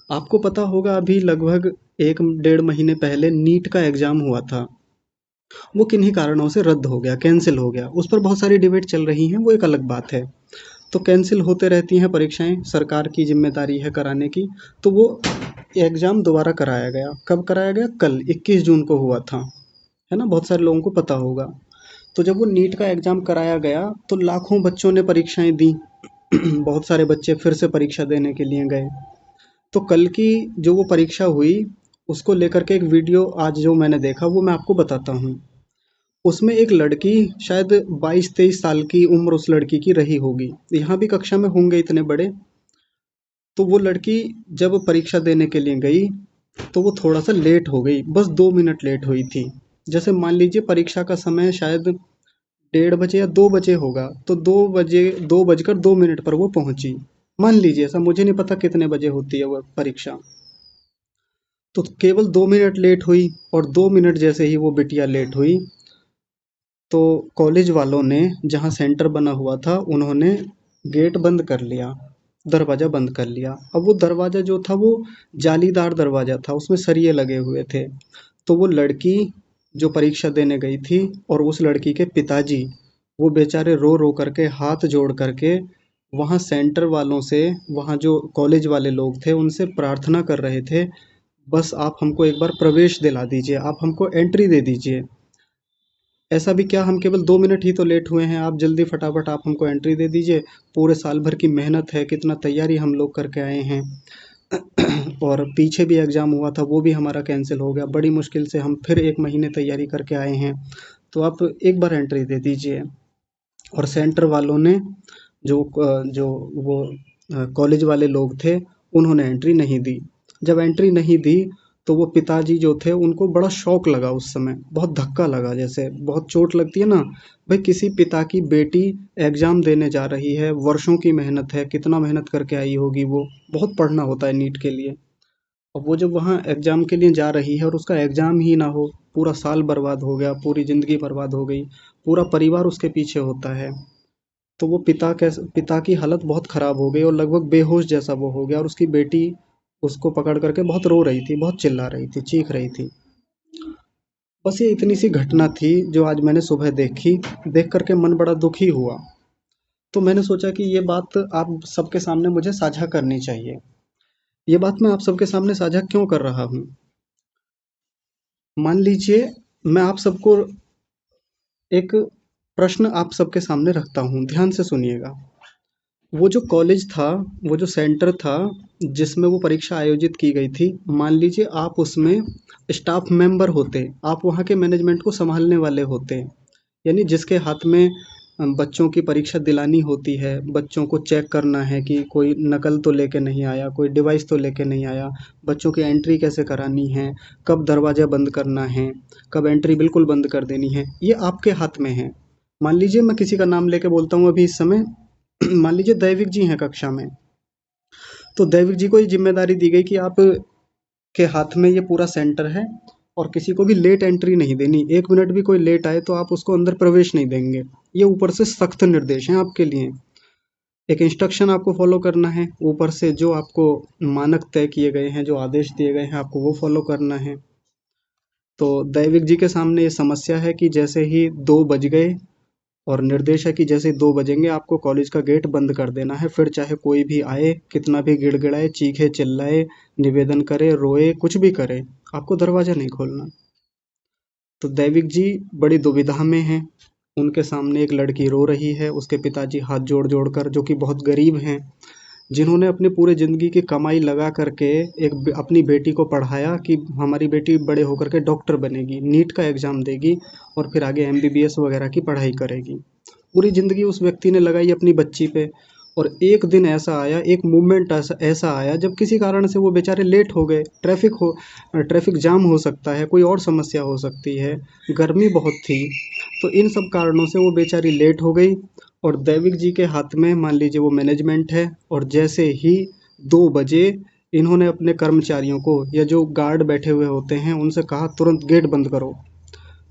आपको पता होगा अभी लगभग 1 डेढ़ महीने पहले नीट का एग्ज़ाम हुआ था। वो किन्हीं कारणों से रद्द हो गया, कैंसिल हो गया। उस पर बहुत सारी डिबेट चल रही हैं, वो एक अलग बात है। तो कैंसिल होते रहती हैं परीक्षाएं, सरकार की जिम्मेदारी है कराने की। तो वो एग्ज़ाम दोबारा कराया गया। कब कराया गया? कल 21 जून को हुआ था, है ना, बहुत सारे लोगों को पता होगा। तो जब वो नीट का एग्ज़ाम कराया गया तो लाखों बच्चों ने परीक्षाएं दी। बहुत सारे बच्चे फिर से परीक्षा देने के लिए गए। तो कल की जो वो परीक्षा हुई उसको लेकर के एक वीडियो आज जो मैंने देखा वो मैं आपको बताता हूँ। उसमें एक लड़की, शायद 22-23 साल की उम्र उस लड़की की रही होगी, यहाँ भी कक्षा में होंगे इतने बड़े। तो वो लड़की जब परीक्षा देने के लिए गई तो वो थोड़ा सा लेट हो गई, बस 2 मिनट लेट हुई थी। जैसे मान लीजिए परीक्षा का समय शायद 1:30 या 2 बजे होगा, तो 2 बजकर 2 मिनट पर वो पहुंची। मान लीजिए ऐसा, मुझे नहीं पता कितने बजे होती है वो परीक्षा। तो केवल 2 मिनट लेट हुई, और 2 मिनट जैसे ही वो बिटिया लेट हुई तो कॉलेज वालों ने जहाँ सेंटर बना हुआ था उन्होंने गेट बंद कर लिया, दरवाज़ा बंद कर लिया। अब वो दरवाज़ा जो था वो जालीदार दरवाज़ा था, उसमें सरिये लगे हुए थे। तो वो लड़की जो परीक्षा देने गई थी और उस लड़की के पिताजी, वो बेचारे रो रो करके हाथ जोड़ करके वहाँ सेंटर वालों से, वहाँ जो कॉलेज वाले लोग थे उनसे प्रार्थना कर रहे थे, बस आप हमको एक बार प्रवेश दिला दीजिए, आप हमको एंट्री दे दीजिए। ऐसा भी क्या, हम केवल 2 मिनट ही तो लेट हुए हैं, आप जल्दी फटाफट आप हमको एंट्री दे दीजिए। पूरे साल भर की मेहनत है, कितना तैयारी हम लोग करके आए हैं। और पीछे भी एग्ज़ाम हुआ था, वो भी हमारा कैंसिल हो गया। बड़ी मुश्किल से हम फिर 1 महीने तैयारी करके आए हैं, तो आप एक बार एंट्री दे दीजिए। और सेंटर वालों ने जो वो कॉलेज वाले लोग थे, उन्होंने एंट्री नहीं दी। जब एंट्री नहीं दी तो वो पिताजी जो थे उनको बड़ा शौक लगा, उस समय बहुत धक्का लगा, जैसे बहुत चोट लगती है ना। भाई किसी पिता की बेटी एग्ज़ाम देने जा रही है, वर्षों की मेहनत है, कितना मेहनत करके आई होगी, वो बहुत पढ़ना होता है नीट के लिए। अब वो जब वहाँ एग्ज़ाम के लिए जा रही है और उसका एग्ज़ाम ही ना हो, पूरा साल बर्बाद हो गया, पूरी ज़िंदगी बर्बाद हो गई, पूरा परिवार उसके पीछे होता है। तो वो पिता की हालत बहुत ख़राब हो गई और लगभग बेहोश जैसा वो हो गया, और उसकी बेटी उसको पकड़ करके बहुत रो रही थी, बहुत चिल्ला रही थी, चीख रही थी। बस ये इतनी सी घटना थी जो आज मैंने सुबह देखी, देख करके मन बड़ा दुखी हुआ। तो मैंने सोचा कि ये बात आप सबके सामने मुझे साझा करनी चाहिए। ये बात मैं आप सबके सामने साझा क्यों कर रहा हूँ? मान लीजिए मैं आप सबको एक प्रश्न आप सबके सामने रखता हूँ, ध्यान से सुनिएगा। वो जो कॉलेज था, वो जो सेंटर था जिसमें वो परीक्षा आयोजित की गई थी, मान लीजिए आप उसमें स्टाफ मेंबर होते, आप वहाँ के मैनेजमेंट को संभालने वाले होते, यानी जिसके हाथ में बच्चों की परीक्षा दिलानी होती है, बच्चों को चेक करना है कि कोई नकल तो लेके नहीं आया, कोई डिवाइस तो लेके नहीं आया, बच्चों की एंट्री कैसे करानी है, कब दरवाज़ा बंद करना है, कब एंट्री बिल्कुल बंद कर देनी है, ये आपके हाथ में है। मान लीजिए मैं किसी का नाम लेके बोलता हूँ अभी इस समय, मान लीजिए दैविक जी हैं कक्षा में, तो दैविक जी को ये जिम्मेदारी दी गई कि आप के हाथ में ये पूरा सेंटर है और किसी को भी लेट एंट्री नहीं देनी, 1 मिनट भी कोई लेट आए तो आप उसको अंदर प्रवेश नहीं देंगे। ये ऊपर से सख्त निर्देश हैं आपके लिए। एक इंस्ट्रक्शन आपको फॉलो करना है, ऊपर से जो आपको मानक तय किए गए हैं, जो आदेश दिए गए हैं, आपको वो फॉलो करना है। तो दैविक जी के सामने ये समस्या है कि जैसे ही 2 बज गए, और निर्देश है कि जैसे 2 बजेंगे आपको कॉलेज का गेट बंद कर देना है, फिर चाहे कोई भी आए, कितना भी गिड़गिड़ाए, चीखे चिल्लाए, निवेदन करे, रोए, कुछ भी करे, आपको दरवाज़ा नहीं खोलना। तो दैविक जी बड़ी दुविधा में हैं। उनके सामने एक लड़की रो रही है, उसके पिताजी हाथ जोड़ जोड़ कर, जो कि बहुत गरीब हैं, जिन्होंने अपनी पूरी ज़िंदगी की कमाई लगा करके अपनी बेटी को पढ़ाया कि हमारी बेटी बड़े होकर के डॉक्टर बनेगी, नीट का एग्ज़ाम देगी और फिर आगे एमबीबीएस वगैरह की पढ़ाई करेगी। पूरी ज़िंदगी उस व्यक्ति ने लगाई अपनी बच्ची पे, और एक दिन ऐसा आया, एक मोमेंट ऐसा आया जब किसी कारण से वो बेचारे लेट हो गए। ट्रैफिक जाम हो सकता है, कोई और समस्या हो सकती है, गर्मी बहुत थी, तो इन सब कारणों से वो बेचारी लेट हो गई। और दैविक जी के हाथ में मान लीजिए वो मैनेजमेंट है, और जैसे ही 2 बजे इन्होंने अपने कर्मचारियों को, या जो गार्ड बैठे हुए होते हैं, उनसे कहा तुरंत गेट बंद करो।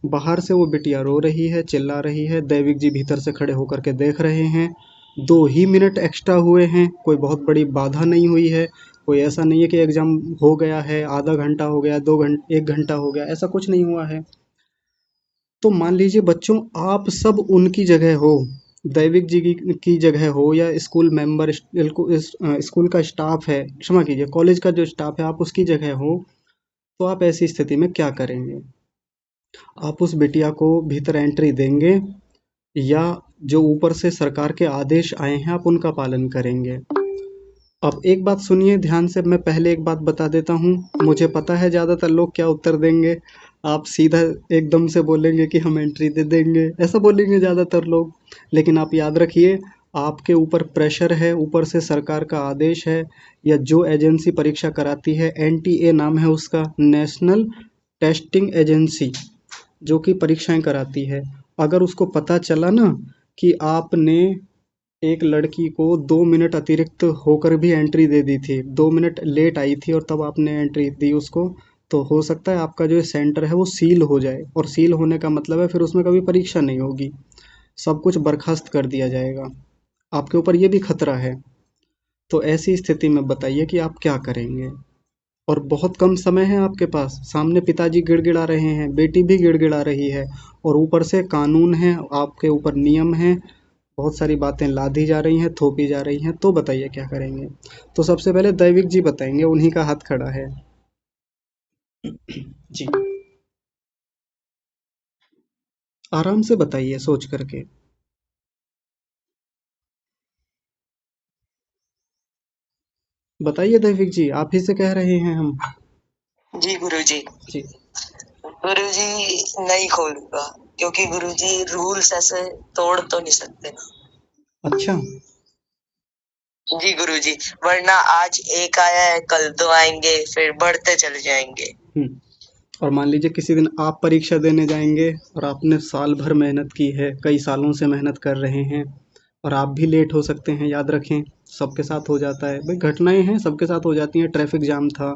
बाहर से वो बिटिया रो रही है, चिल्ला रही है, दैविक जी भीतर से खड़े होकर के देख रहे हैं। 2 ही मिनट एक्स्ट्रा हुए हैं, कोई बहुत बड़ी बाधा नहीं हुई है, कोई ऐसा नहीं है कि एग्ज़ाम हो गया है, आधा घंटा हो गया, 1 घंटा हो गया, ऐसा कुछ नहीं हुआ है। तो मान लीजिए बच्चों, आप सब उनकी जगह हो, दैविक जी की जगह हो, या स्कूल मेंबर, स्कूल का स्टाफ है, क्षमा कीजिए कॉलेज का जो स्टाफ है, आप उसकी जगह हो, तो आप ऐसी स्थिति में क्या करेंगे? आप उस बिटिया को भीतर एंट्री देंगे, या जो ऊपर से सरकार के आदेश आए हैं आप उनका पालन करेंगे? अब एक बात सुनिए ध्यान से, मैं पहले एक बात बता देता हूँ, मुझे पता है ज़्यादातर लोग क्या उत्तर देंगे। आप सीधा एकदम से बोलेंगे कि हम एंट्री दे देंगे, ऐसा बोलेंगे ज़्यादातर लोग। लेकिन आप याद रखिए, आपके ऊपर प्रेशर है, ऊपर से सरकार का आदेश है, या जो एजेंसी परीक्षा कराती है, एनटीए नाम है उसका, नेशनल टेस्टिंग एजेंसी, जो कि परीक्षाएं कराती है, अगर उसको पता चला ना कि आपने एक लड़की को 2 मिनट अतिरिक्त होकर भी एंट्री दे दी थी, 2 मिनट लेट आई थी और तब आपने एंट्री दी उसको, तो हो सकता है आपका जो ये सेंटर है वो सील हो जाए, और सील होने का मतलब है फिर उसमें कभी परीक्षा नहीं होगी, सब कुछ बर्खास्त कर दिया जाएगा। आपके ऊपर ये भी खतरा है। तो ऐसी स्थिति में बताइए कि आप क्या करेंगे? और बहुत कम समय है आपके पास, सामने पिताजी गिड़गिड़ा रहे हैं, बेटी भी गिड़गिड़ा रही है, और ऊपर से कानून है, आपके ऊपर नियम है, बहुत सारी बातें लादी जा रही हैं, थोपी जा रही हैं, तो बताइए क्या करेंगे? तो सबसे पहले दैविक जी बताएंगे, उन्हीं का हाथ खड़ा है। जी, आराम से बताइए सोच करके। बताइए दैविक जी, आप ही से कह रहे हैं हम। जी गुरुजी। जी। गुरुजी नहीं खोलूंगा, क्योंकि गुरुजी रूल्स ऐसे तोड़ तो नहीं सकते ना। अच्छा। जी गुरुजी, वरना आज एक आया है, कल दो आएंगे, फिर बढ़ते चले जाएंगे। और मान लीजिए किसी दिन आप परीक्षा देने जाएंगे और आपने साल भर मेहनत की है, कई सालों से मेहनत कर रहे हैं, और आप भी लेट हो सकते हैं, याद रखें, सबके साथ हो जाता है भाई, घटनाएं हैं, सबके साथ हो जाती हैं, ट्रैफिक जाम था,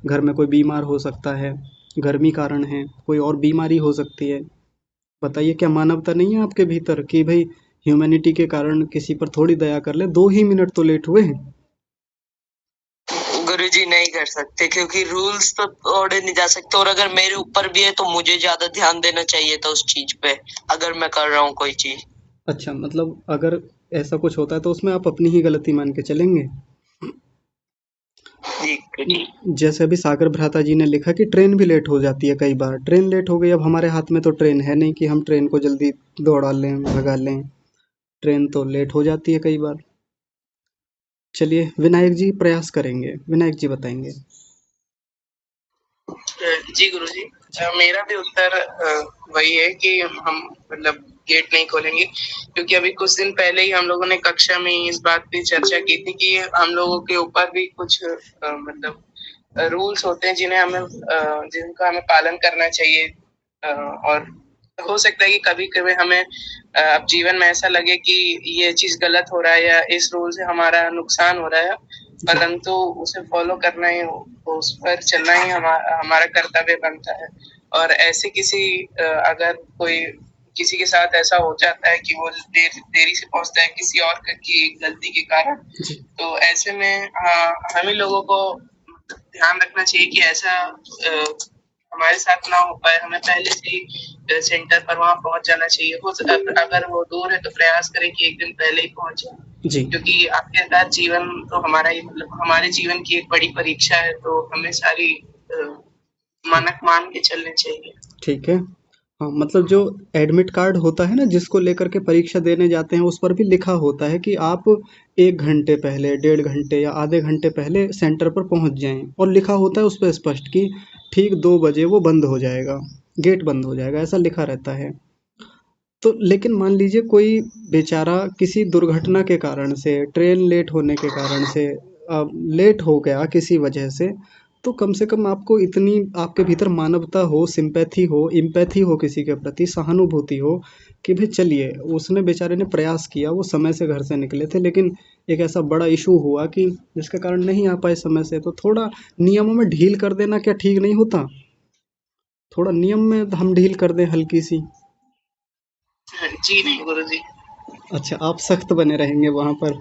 घर में कोई बीमार हो सकता है, गर्मी कारण है, कोई और बीमारी हो सकती है। बताइए क्या मानवता नहीं है आपके भीतर कि भाई ह्यूमैनिटी के कारण किसी पर थोड़ी दया कर ले, 2 ही मिनट तो लेट हुए हैं। गुरुजी नहीं कर सकते, क्योंकि रूल्स तो तोड़े नहीं जा सकते, और अगर मेरे ऊपर भी है तो मुझे ज्यादा ध्यान देना चाहिए था उस चीज पे, अगर मैं कर रहा हूँ कोई चीज। अच्छा, मतलब अगर ऐसा कुछ होता है तो उसमें आप अपनी ही गलती मान के चलेंगे। जी गुरुजी। जैसे अभी सागर भ्राता जी ने लिखा कि ट्रेन भी लेट हो जाती है, कई बार ट्रेन लेट हो गई, अब हमारे हाथ में तो ट्रेन है नहीं कि हम ट्रेन को जल्दी दौड़ा लें, भगा लें, ट्रेन तो लेट हो जाती है कई बार। चलिए विनायक जी प्रयास करेंगे, विनायक जी बताएंगे। जी गुरुजी, मेरा भी उत्तर वही है कि हम मतलब गेट नहीं खोलेंगे, क्योंकि अभी कुछ दिन पहले ही हम लोगों ने कक्षा में इस बात पे चर्चा की थी कि हम लोगों के ऊपर भी कुछ मतलब रूल्स होते हैं जिनका हमें पालन करना चाहिए, और हो सकता है कि कभी कभी हमें अब जीवन में ऐसा लगे कि ये चीज गलत हो रहा है या इस रूल से हमारा नुकसान हो रहा है, परंतु उसे फॉलो करना ही, उस पर चलना ही हमारा कर्तव्य बनता है। और ऐसे अगर कोई किसी के साथ ऐसा हो जाता है कि वो देरी से पहुंचता है किसी और की गलती के कारण, तो ऐसे में हम ही लोगों को ध्यान रखना चाहिए कि ऐसा हमारे साथ ना हो पाए। हमें पहले से ही सेंटर पर वहां पहुंच जाना चाहिए। अगर वो दूर है तो प्रयास करें कि एक दिन पहले ही पहुंचे, जी। क्योंकि आखिरकार जीवन तो हमारा ही मतलब हमारे जीवन की एक बड़ी परीक्षा है, तो हमें सारी मानक मान के चलने चाहिए। ठीक है। हाँ, मतलब जो एडमिट कार्ड होता है ना, जिसको लेकर के परीक्षा देने जाते हैं, उस पर भी लिखा होता है कि आप 1 घंटे पहले, 1.5 घंटे या आधे घंटे पहले सेंटर पर पहुंच जाएं, और लिखा होता है उस पर स्पष्ट कि ठीक 2 बजे वो बंद हो जाएगा, गेट बंद हो जाएगा, ऐसा लिखा रहता है। तो लेकिन मान लीजिए कोई बेचारा किसी दुर्घटना के कारण से, ट्रेन लेट होने के कारण से लेट हो गया किसी वजह से, तो कम से कम आपको इतनी आपके भीतर मानवता हो, सिंपैथी हो, इम्पैथी हो, किसी के प्रति सहानुभूति हो कि भाई चलिए, उसने बेचारे ने प्रयास किया, वो समय से घर से निकले थे, लेकिन एक ऐसा बड़ा इशू हुआ कि जिसके कारण नहीं आ पाए समय से, तो थोड़ा नियमों में ढील कर देना क्या ठीक नहीं होता? थोड़ा नियम में हम ढील कर दें हल्की सी। जी नहीं गुरुजी। अच्छा, आप सख्त बने रहेंगे वहां पर।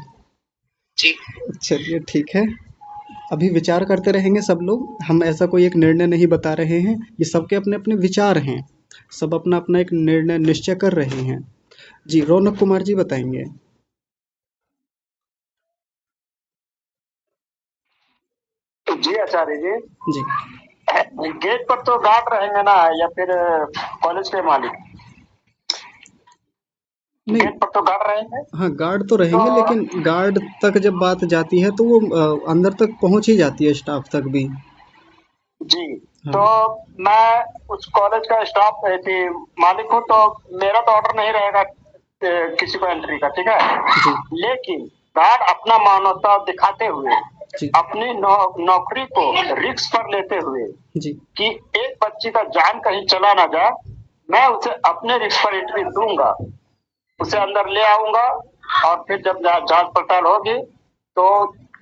जी। चलिए ठीक है, अभी विचार करते रहेंगे सब लोग, हम ऐसा कोई एक निर्णय नहीं बता रहे हैं, ये सबके अपने अपने विचार हैं, सब अपना अपना एक निर्णय निश्चय कर रहे हैं। जी, रौनक कुमार जी बताएंगे। जी आचार्य जी, जी। गेट पर तो गार्ड रहेंगे ना, या फिर कॉलेज के मालिक? नहीं। गेट पर तो गार्ड रहेंगे। हाँ, गार्ड तो रहेंगे, तो लेकिन गार्ड तक जब बात जाती है तो वो अंदर तक पहुंच ही जाती है, स्टाफ तक भी। जी। हाँ। तो मैं उस कॉलेज का स्टाफ मालिक हूँ, तो मेरा तो ऑर्डर नहीं रहेगा किसी को एंट्री का, ठीक है। जी। लेकिन गार्ड अपना मानवता दिखाते हुए, जी। अपनी नौकरी को रिस्क पर लेते हुए, जी। कि एक बच्ची का जान कहीं चला ना जाए, मैं उसे अपने रिस्क पर एंट्री दूंगा, उसे अंदर ले आऊंगा, और फिर जब जांच पड़ताल होगी तो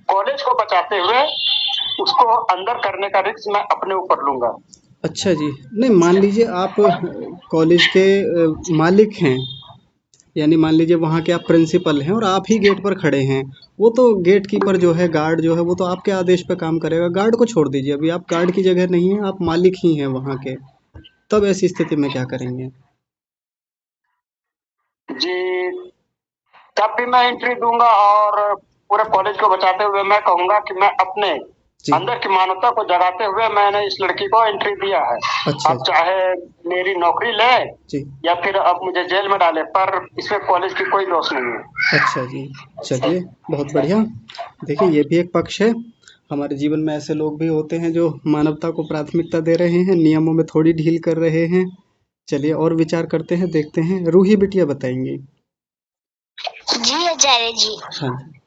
कॉलेज को बचाते हुए उसको अंदर करने का रिस्क मैं अपने ऊपर लूंगा। अच्छा जी। नहीं, मान लीजिए आप कॉलेज के मालिक हैं, यानी मान लीजिए वहाँ के आप प्रिंसिपल हैं और आप ही गेट पर खड़े हैं। वो तो गेट कीपर जो है, गार्ड जो है, वो तो आपके आदेश पे काम करेगा। गार्ड को छोड़ दीजिए, अभी आप गार्ड की जगह नहीं है, आप मालिक ही हैं वहाँ के। तब ऐसी स्थिति में क्या करेंगे? जी, तब भी मैं एंट्री दूंगा और पूरे कॉलेज को बचाते हुए मैं कहूंगा कि मैं अपने जी। अंदर की मानवता को जगाते हुए मैंने इस लड़की को एंट्री दिया है। अच्छा अब चाहे मेरी नौकरी ले जी। या फिर अब मुझे जेल में डाले, पर इसमें कॉलेज की कोई दोष नहीं है। अच्छा जी। चलिए, बहुत बढ़िया। देखिए, ये भी एक पक्ष है। हमारे जीवन में ऐसे लोग भी होते हैं जो मानवता को प्राथमिकता दे रहे हैं, नियमों में थोड़ी ढील कर रहे हैं। चलिए और विचार करते हैं, देखते हैं। रूही बिटिया बताएंगी। जी आचार्य जी। हाँ जी।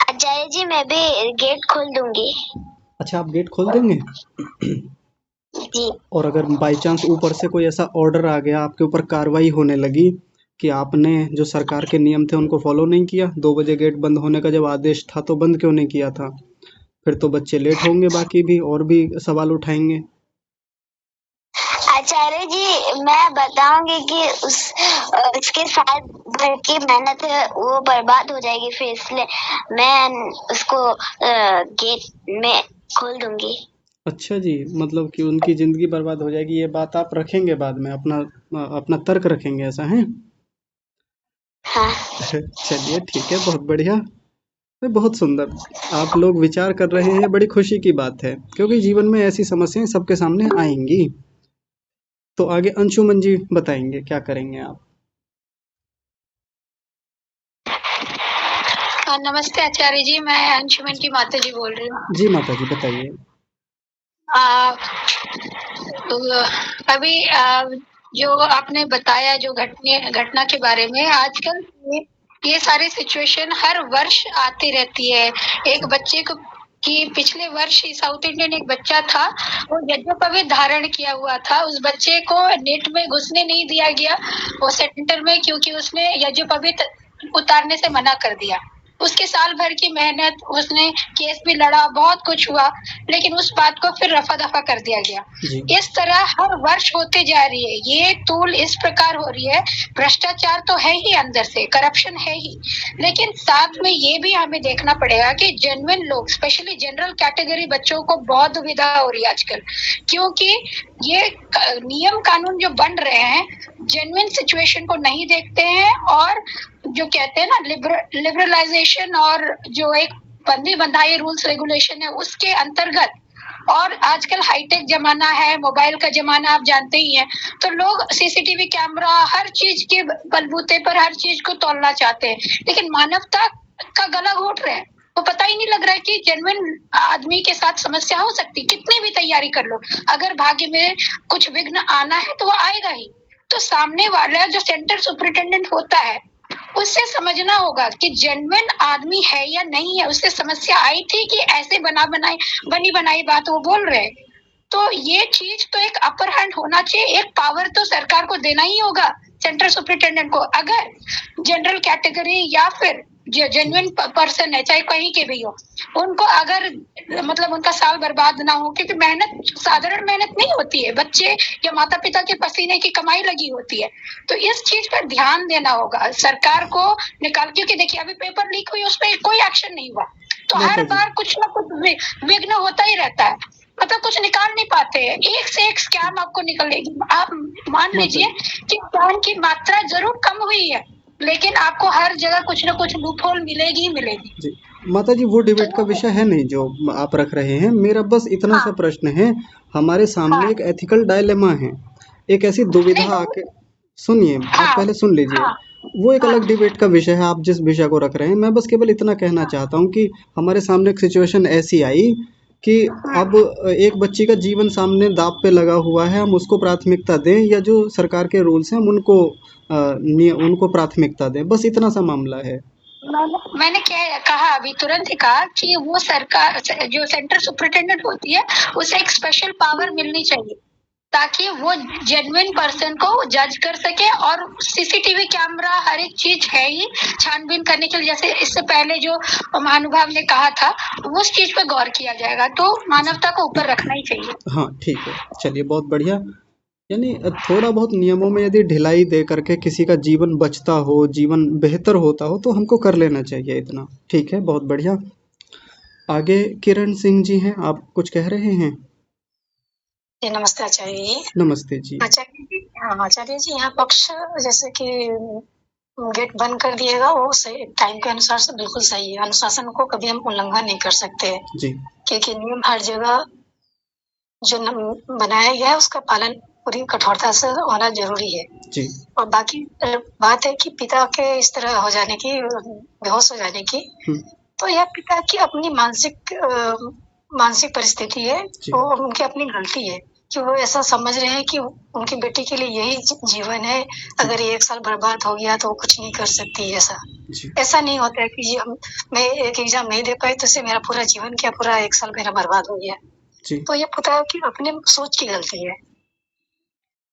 आचार्य जी, मैं भी गेट खोल दूंगी। अच्छा, आप गेट खोल देंगे? जी। और अगर बाई चांस ऊपर से कोई ऐसा ऑर्डर आ गया, आपके ऊपर कार्रवाई होने लगी कि आपने जो सरकार के नियम थे उनको फॉलो नहीं किया, 2 बजे गेट बंद होने का जब आदेश था तो बंद क्यों नहीं किया था, फिर तो बच्चे लेट होंगे, बाकी भी और भी सवाल उठाएंगे। आचार्य जी, मैं बताऊंगी कि उसके साथ भर की मेहनत है वो बर्बाद हो जाएगी, फिर इसलिए मैं उसको गेट में खोल दूंगी। अच्छा जी, मतलब कि उनकी ज़िंदगी बर्बाद हो जाएगी, ये बात आप रखेंगे बाद में, अपना तर्क रखेंगे, ऐसा है? हाँ। चलिए ठीक है, बहुत बढ़िया। बहुत सुंदर। आप लोग विचार कर रहे हैं, बड़ी खुशी की बात है, क्योंकि जीवन में ऐसी समस्याएं सबके सामने आएंगी। तो आगे अंशुमन जी बताएंगे क्या करेंगे आप। नमस्ते आचार्य जी, मैं अंशुमन की माता जी बोल रही हूँ। जी माता जी, बताइए। अभी जो आपने बताया जो घटना के बारे में, आजकल ये सारी सिचुएशन हर वर्ष आती रहती है। एक बच्चे को कि पिछले वर्ष साउथ इंडियन एक बच्चा था, वो यज्ञोपवीत धारण किया हुआ था। उस बच्चे को नेट में घुसने नहीं दिया गया वो सेंटर में, क्योंकि उसने यज्ञोपवीत उतारने से मना कर दिया। उसके साल भर की मेहनत, उसने केस भी लड़ा, बहुत कुछ हुआ, लेकिन उस बात को फिर रफा दफा कर दिया गया। इस तरह हर वर्ष होते जा रही है। ये तूल इस प्रकार हो रही है, भ्रष्टाचार तो है ही, अंदर से करप्शन है ही, लेकिन साथ में ये भी हमें देखना पड़ेगा कि जेन्युइन लोग, स्पेशली जनरल कैटेगरी बच्चों को बहुत दुविधा हो रही है आजकल, क्योंकि ये नियम कानून जो बन रहे हैं जेन्युइन सिचुएशन को नहीं देखते हैं, और जो कहते हैं ना लिबरलाइजेशन, और जो एक बंदी बंधाई रूल्स रेगुलेशन है उसके अंतर्गत, और आजकल हाईटेक जमाना है, मोबाइल का जमाना आप जानते ही हैं, तो लोग सीसीटीवी कैमरा हर चीज के बलबूते पर हर चीज को तोलना चाहते हैं, लेकिन मानवता का गला घोट रहे हैं। वो पता ही नहीं लग रहा है कि जेन्युइन आदमी के साथ समस्या हो सकती, कितनी भी तैयारी कर लो, अगर भाग्य में कुछ विघ्न आना है तो वो आएगा ही। तो सामने वाला जो सेंटर सुपरिटेंडेंट होता है उससे समझना होगा कि जेन्युइन आदमी है या नहीं है। उससे समस्या आई थी कि ऐसे बनी बनाई बात वो बोल रहे हैं, तो ये चीज तो एक अपर हैंड होना चाहिए, एक पावर तो सरकार को देना ही होगा सेंट्रल सुपरिटेंडेंट को। अगर जनरल कैटेगरी या फिर जो जेन्युइन पर्सन है, चाहे कहीं के भी हो, उनको अगर मतलब उनका साल बर्बाद ना हो, क्योंकि मेहनत साधारण मेहनत नहीं होती है, बच्चे या माता पिता के पसीने की कमाई लगी होती है, तो इस चीज पर ध्यान देना होगा सरकार को निकाल। क्योंकि देखिए अभी पेपर लीक हुई, उसमें कोई एक्शन नहीं हुआ, तो हर बार कुछ ना कुछ विघ्न होता ही रहता है, मतलब कुछ निकाल नहीं पाते हैं, एक से एक स्कैम आपको निकलेगी। आप मान लीजिए कि स्कैम की मात्रा जरूर कम हुई है, लेकिन आपको हर जगह कुछ ना कुछ लूपहोल मिलेगी ही मिलेगी। जी माता जी, वो डिबेट का विषय है नहीं जो आप रख रहे हैं। मेरा बस इतना सा प्रश्न है, हमारे सामने एक एथिकल डायलेमा है, एक ऐसी दुविधा आके, सुनिए आप पहले सुन लीजिए, वो एक अलग डिबेट का विषय है, आप जिस विषय को रख रहे हैं। मैं बस केवल इतना कहना चाहता हूँ कि हमारे सामने एक सिचुएशन ऐसी आई कि अब एक बच्ची का जीवन सामने दांव पे लगा हुआ है, हम उसको प्राथमिकता दें या जो सरकार के रूल्स हैं हम उनको प्राथमिकता दें, बस इतना सा मामला है। मैंने क्या कहा, अभी तुरंत ही कहा कि वो सरकार जो सेंटर सुपरिटेंडेंट होती है उसे एक स्पेशल पावर मिलनी चाहिए, ताकि वो जेन्युइन पर्सन को जज कर सके। और सीसीटीवी कैमरा हर एक चीज है ही छानबीन करने के लिए, जैसे इससे पहले जो महानुभाव ने कहा था उस चीज पे गौर किया जाएगा। तो मानवता को ऊपर रखना ही चाहिए। हाँ ठीक है, चलिए बहुत बढ़िया। यानी थोड़ा बहुत नियमों में यदि ढिलाई दे करके किसी का जीवन बचता हो, जीवन बेहतर होता हो, तो हमको कर लेना चाहिए इतना। ठीक है, बहुत बढ़िया। आगे किरण सिंह जी हैं, आप कुछ कह रहे हैं? जी नमस्ते आचार्य जी। नमस्ते जी। आचार्य जी, हाँ आचार्य जी, यहाँ पक्ष जैसे कि गेट बंद कर दिएगा वो सही टाइम के अनुसार से बिल्कुल सही है। अनुशासन को कभी हम उल्लंघन नहीं कर सकते जी क्योंकि नियम हर जगह जो बनाया गया है उसका पालन पूरी कठोरता से होना जरूरी है। जी और बाकी बात है कि पिता के इस तरह हो जाने की, बेहोश हो जाने की, तो यह पिता की अपनी मानसिक परिस्थिति है। जी। वो उनकी अपनी गलती है कि वो ऐसा समझ रहे हैं कि उनकी बेटी के लिए यही जीवन है, अगर ये 1 साल बर्बाद हो गया तो वो कुछ नहीं कर सकती। ऐसा नहीं होता है कि मैं एक एग्जाम नहीं दे पाई तो इससे मेरा पूरा जीवन क्या, पूरा 1 साल मेरा बर्बाद हो गया। जी तो ये पिता की अपने सोच की गलती है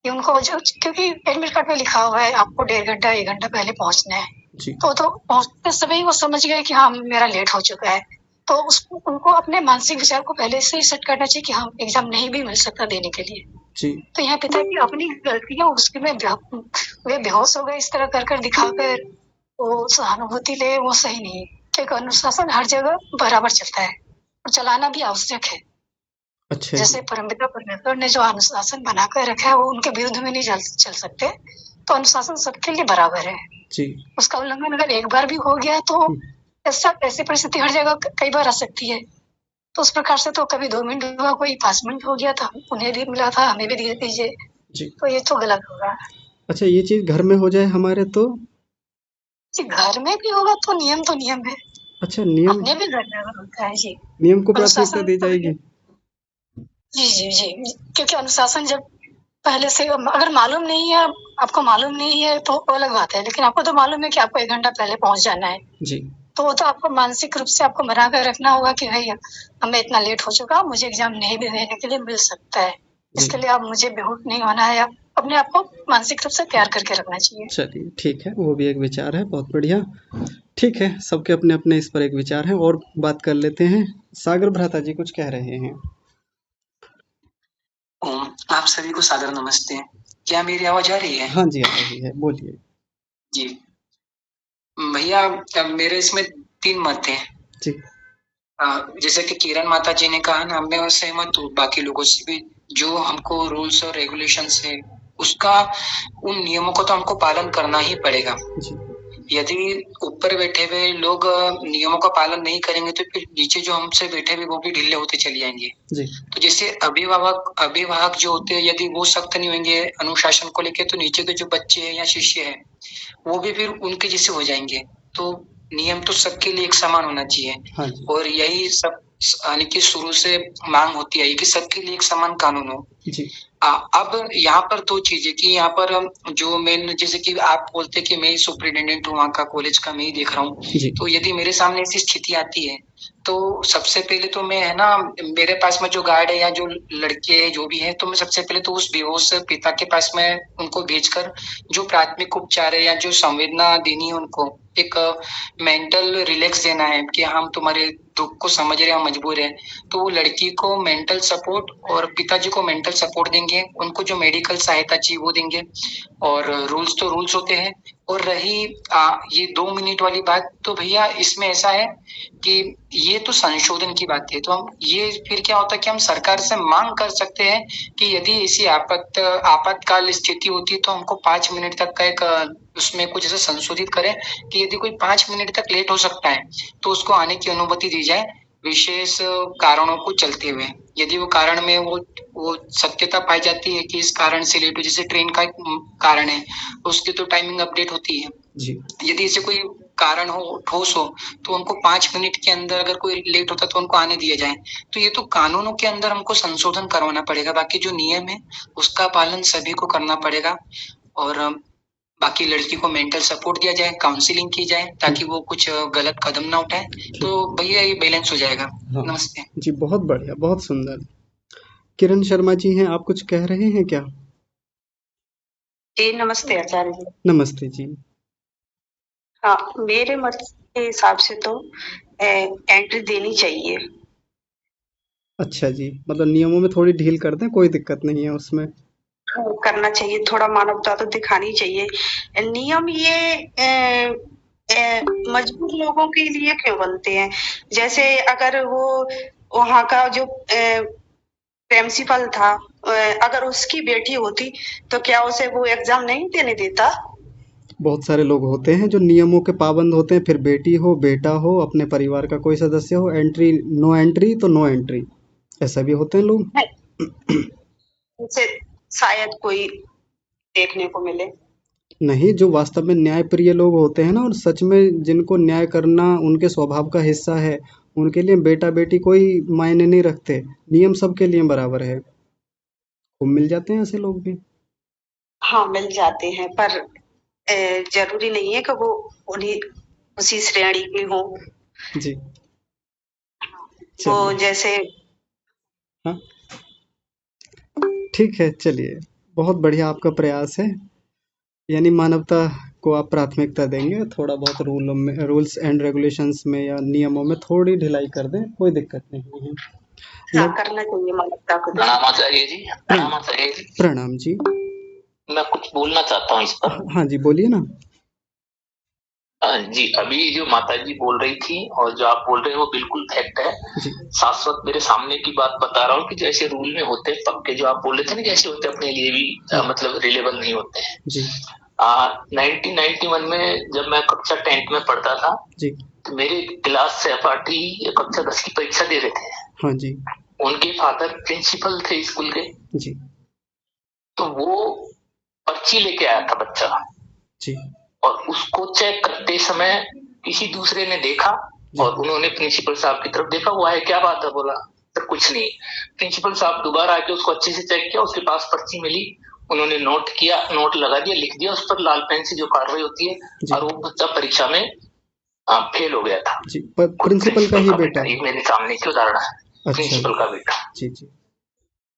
कि उनको क्योंकि एडमिट कार्ड पे लिखा हुआ है आपको 1.5 घंटा 1 घंटा पहले पहुंचना है। जी तो पहुंचते समय ही वो समझ गए कि हाँ मेरा लेट हो चुका है। तो उनको अपने मानसिक विचार को पहले से ही सेट करना चाहिए कि हाँ एग्जाम नहीं भी मिल सकता देने के लिए। जी तो यहाँ पिता की अपनी गलती है, उसके में वे बेहोश हो गए इस तरह कर दिखाकर वो सहानुभूति ले, वो सही नहीं है। क्योंकि अनुशासन हर जगह बराबर चलता है और चलाना भी आवश्यक है। अच्छा जैसे परमपिता परमेश्वर ने जो अनुशासन बनाकर रखा है वो उनके विरुद्ध में नहीं चल सकते। तो अनुशासन सबके लिए बराबर है जी। उसका उल्लंघन अगर एक बार भी हो गया तो ऐसी परिस्थिति हर जगह कई बार आ सकती है। तो उस प्रकार से तो कभी 2 मिनट हुआ, कोई 5 मिनट हो गया था, उन्हें भी मिला था, हमें भी दे दीजिए जी। तो ये तो गलत होगा। अच्छा, ये चीज घर में हो जाए हमारे तो? जी घर में भी होगा तो नियम है। अच्छा, नियम अपने भी घर में होता है जी। नियम को प्राथमिकता दी जाएगी? जी क्योंकि अनुशासन जब पहले से अगर मालूम नहीं है, आपको मालूम नहीं है तो अलग बात है, लेकिन आपको तो मालूम है कि आपको 1 घंटा पहले पहुंच जाना है जी। तो वो तो आपको मानसिक रूप से आपको बना कर रखना होगा कि भाई हमें इतना लेट हो चुका, मुझे एग्जाम नहीं भी देने के लिए मिल सकता है, इसके लिए अब मुझे बेहोश नहीं होना है। आप अपने आप को मानसिक रूप से तैयार करके रखना चाहिए। चलिए ठीक है, वो भी एक विचार है, बहुत बढ़िया। ठीक है, सबके अपने अपने इस पर एक विचार है। और बात कर लेते हैं, सागर भ्राता जी कुछ कह रहे हैं। आप सभी को सादर नमस्ते। क्या मेरी आवाज आ रही है? हाँ जी, आ रही है, बोलिए जी। भैया मेरे इसमें 3 मत हैं जी। जैसे कि किरण माता जी ने कहा ना, मैं सहमत हूँ बाकी लोगों से भी। जो हमको रूल्स और रेगुलेशंस है उसका, उन नियमों को तो हमको पालन करना ही पड़ेगा जी। यदि ऊपर बैठे हुए लोग नियमों का पालन नहीं करेंगे तो फिर नीचे जो हमसे बैठे हुए वो भी ढीले होते चले जाएंगे जी। तो जैसे अभिभावक जो होते हैं यदि वो सख्त नहीं होंगे अनुशासन को लेके, तो नीचे के जो बच्चे हैं या शिष्य हैं वो भी फिर उनके जैसे हो जाएंगे। तो नियम तो सबके लिए एक समान होना चाहिए। हाँ और यही सब यानी कि शुरू से मांग होती है कि सबके लिए एक समान कानून हो जी। अब यहाँ पर 2 चीजें कि यहाँ पर जो मेन, जैसे कि आप बोलते कि मैं सुपरिटेंडेंट हूँ वहाँ का कॉलेज का, मैं ही देख रहा हूँ, तो यदि मेरे सामने ऐसी स्थिति आती है तो सबसे पहले तो मैं है ना, मेरे पास में जो गार्ड है या जो लड़के जो भी है, तो मैं सबसे पहले तो उस बेहोश पिता के पास में उनको भेजकर जो प्राथमिक उपचार है या जो संवेदना देनी है उनको एक मेंटल रिलैक्स देना है कि हम तुम्हारे दुख को समझ रहे हैं, मजबूर है। तो वो लड़की को मेंटल सपोर्ट और पिताजी को मेंटल सपोर्ट देंगे, उनको जो मेडिकल सहायता चाहिए वो देंगे। और रूल्स तो रूल्स होते हैं। और रही ये 2 मिनट वाली बात, तो भैया इसमें ऐसा है कि ये तो संशोधन की बात है, तो हम ये फिर क्या होता है कि हम सरकार से मांग कर सकते हैं कि यदि ऐसी आपातकाल स्थिति होती है तो हमको 5 मिनट तक का एक उसमें कुछ ऐसा संशोधित करें कि यदि कोई 5 मिनट तक लेट हो सकता है तो उसको आने की अनुमति दी जाए विशेष कारणों को चलते हुए। यदि वो कारण में वो सत्यता पाई जाती है कि इस कारण से लेट हो, जैसे ट्रेन का कारण है उसकी तो टाइमिंग अपडेट होती है जी। यदि इसे कोई कारण हो, ठोस हो, तो उनको 5 मिनट के अंदर अगर कोई लेट होता तो उनको आने दिया जाए। तो ये तो कानूनों के अंदर हमको संशोधन करवाना पड़ेगा, बाकी जो नियम है उसका पालन सभी को करना पड़ेगा। और बाकी लड़की को मेंटल सपोर्ट दिया जाए, काउंसलिंग की जाए ताकि वो कुछ गलत कदम ना उठाए, तो भैया ये बैलेंस हो जाएगा। हाँ। नमस्ते जी, बहुत बढ़िया, बहुत सुंदर। किरण शर्मा जी हैं, आप कुछ कह रहे हैं क्या? जी नमस्ते आचार्य जी। नमस्ते जी। हाँ, मेरे मत के हिसाब से तो एंट्री देनी चाहिए। अच्छा जी, मतलब नियमों में थोड़ी ढील कर दें, कोई दिक्कत नहीं है उसमें। करना चाहिए, थोड़ा मानवता तो दिखानी चाहिए। नियम ये मजबूर लोगों के लिए क्यों बनते हैं? जैसे अगर वो वहाँ का जो प्रिंसिपल था, अगर उसकी बेटी होती तो क्या उसे वो एग्जाम नहीं देने देता? बहुत सारे लोग होते हैं जो नियमों के पाबंद होते हैं, फिर बेटी हो, बेटा हो, अपने परिवार का कोई सदस्य हो, एंट्री नो एंट्री तो नो एंट्री, ऐसा भी होते हैं लोग। उसे शायद कोई देखने को मिले। नहीं, जो वास्तव में न्याय प्रिय लोग होते हैं ना, और सच में जिनको न्याय करना उनके स्वभाव का हिस्सा है, उनके लिए बेटा बेटी कोई मायने नहीं रखते, नियम सबके लिए बराबर है। खूब मिल जाते हैं ऐसे लोग भी। हाँ, मिल जाते हैं, पर जरूरी नहीं है कि वो उन्हीं उसी श्रेणी के हो। जी वो चलिए, जैसे हाँ ठीक है, चलिए, बहुत बढ़िया आपका प्रयास है। यानी मानवता को आप प्राथमिकता देंगे, थोड़ा बहुत रूल्स एंड रेगुलेशंस में या नियमों में थोड़ी ढिलाई कर दें, कोई दिक्कत नहीं है। हाँ, करना चाहिए मानवता को। प्रणाम आचार्य जी। प्रणाम आचार्य जी। प्रणाम जी। मैं कुछ बोलना चाहता हूँ इस पर। हाँ जी, बोलिए ना। जी, अभी जो माता जी बोल रही थी और जो आप बोल रहे हैं वो बिल्कुल फैक्ट है। जी शाश्वत मेरे सामने की बात बता रहा हूँ कि जैसे रूल में होते हैं पक्के, जो आप बोल रहे थे ना, जैसे होते हैं अपने लिए भी मतलब रिलेबल नहीं होते हैं। जी 1991 में जब मैं कक्षा 10th में पढ़ता था, जी तो मेरे क्लास सहपाठी कक्षा 10 की परीक्षा दे रहे थे। हाँ जी उनके फादर प्रिंसिपल थे स्कूल के। जी तो वो पर्ची लेके आया था बच्चा, जी और उसको चेक करते समय किसी दूसरे ने देखा और उन्होंने प्रिंसिपल साहब की तरफ देखा। वो है, क्या बात है? बोला सर कुछ नहीं। प्रिंसिपल साहब दोबारा आके उसको अच्छे से चेक किया, उसके पास पर्ची मिली, उन्होंने नोट किया, नोट लगा दिया, लिख दिया उस पर लाल पेन से जो कार्रवाई होती है, और वो बच्चा परीक्षा में फेल हो गया था। जी, प्रिंसिपल का ही बेटा? ये मेरे सामने की उदाहरण है। अच्छा प्रिंसिपल का बेटा। जी जी,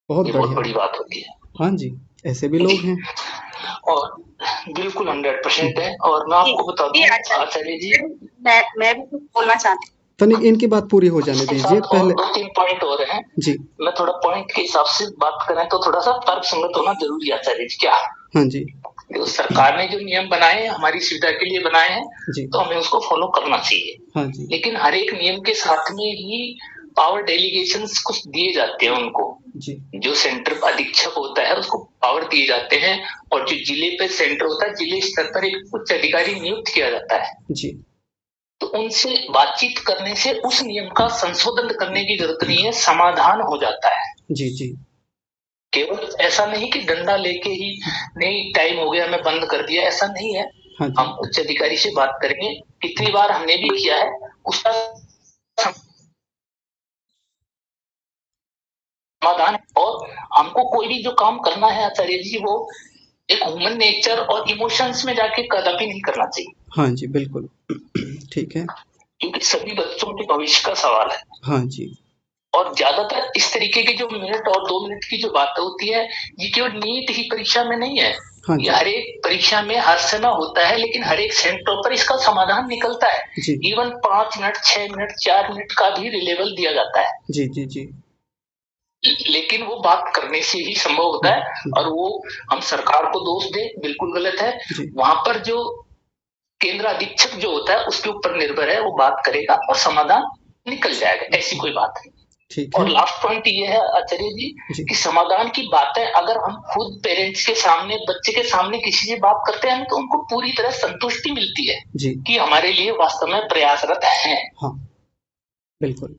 बहुत बहुत बढ़िया। बड़ी बात होती है। हाँ जी, ऐसे भी लोग हैं। और बिल्कुल 100% है। और मैं आपको बता दूं आचार्य जी, मैं भी कुछ बोलना चाहती हूँ। तनिक इनकी बात पूरी हो जाने दीजिए पहले। 2-3 पॉइंट और हैं जी। मैं थोड़ा पॉइंट के हिसाब से बात करें तो थोड़ा सा तर्क संगत होना जरूरी है आचार्य जी। क्या? हाँ जी। तो सरकार ने जो नियम बनाए हैं हमारी सुविधा के लिए बनाए हैं, तो हमें उसको फॉलो करना चाहिए। हाँ जी। लेकिन हर एक नियम के साथ में ही पावर डेलीगेशंस कुछ दिए जाते हैं उनको। जी। जो सेंटर अधीक्षक होता है उसको पावर दिए जाते हैं, और जो जिले पे सेंटर होता है, जिले स्तर पर एक उच्च अधिकारी नियुक्त किया जाता है। जी। तो उनसे बातचीत करने से उस नियम का संशोधन करने की जरूरत नहीं है, समाधान हो जाता है। जी जी। केवल ऐसा नहीं कि डंडा लेके ही नहीं टाइम हो गया मैं बंद कर दिया, ऐसा नहीं है। हाँ हम उच्च अधिकारी से बात करेंगे, कितनी बार हमने भी किया है, उसका समाधान। और हमको कोई भी जो काम करना है आचार्य जी, वो एक ह्यूमन नेचर और इमोशंस में जाके कदापि नहीं करना चाहिए। हाँ जी, बिल्कुल ठीक है, क्योंकि सभी बच्चों के भविष्य का सवाल है। हाँ जी। और ज्यादातर इस तरीके की जो मिनट और 2 मिनट की जो बातें होती है, ये केवल नीट ही परीक्षा में नहीं है। हाँ ये हर एक परीक्षा में हर समय होता है, लेकिन हर एक सेंटर पर इसका समाधान निकलता है। इवन 5 मिनट, 6 मिनट, 4 मिनट का भी रिलेबल दिया जाता है। जी जी जी। लेकिन वो बात करने से ही संभव होता है। और वो हम सरकार को दोष दे बिल्कुल गलत है। वहां पर जो केंद्र अधीक्षक जो होता है उसके ऊपर निर्भर है, वो बात करेगा और समाधान निकल जाएगा, ऐसी कोई बात नहीं। और लास्ट पॉइंट ये है आचार्य जी कि समाधान की बातें अगर हम खुद पेरेंट्स के सामने, बच्चे के सामने किसी से बात करते हैं तो उनको पूरी तरह संतुष्टि मिलती है कि हमारे लिए वास्तव में प्रयासरत है। हाँ बिल्कुल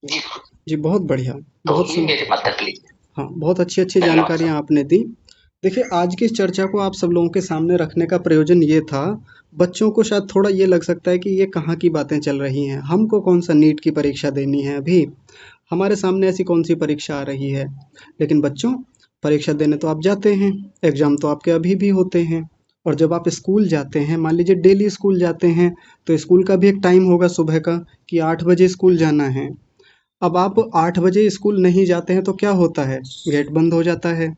जी जी, बहुत बढ़िया, बहुत मेरे मतलब के लिए। हाँ, बहुत अच्छी अच्छी जानकारियां आपने दी। देखिए, आज की इस चर्चा को आप सब लोगों के सामने रखने का प्रयोजन ये था, बच्चों को शायद थोड़ा ये लग सकता है कि ये कहाँ की बातें चल रही हैं, हमको कौन सा नीट की परीक्षा देनी है, अभी हमारे सामने ऐसी कौन सी परीक्षा आ रही है। लेकिन बच्चों, परीक्षा देने तो आप जाते हैं, एग्ज़ाम तो आपके अभी भी होते हैं, और जब आप स्कूल जाते हैं, मान लीजिए डेली स्कूल जाते हैं, तो स्कूल का भी एक टाइम होगा सुबह का कि 8 बजे स्कूल जाना है। अब आप 8 बजे स्कूल नहीं जाते हैं तो क्या होता है, गेट बंद हो जाता है।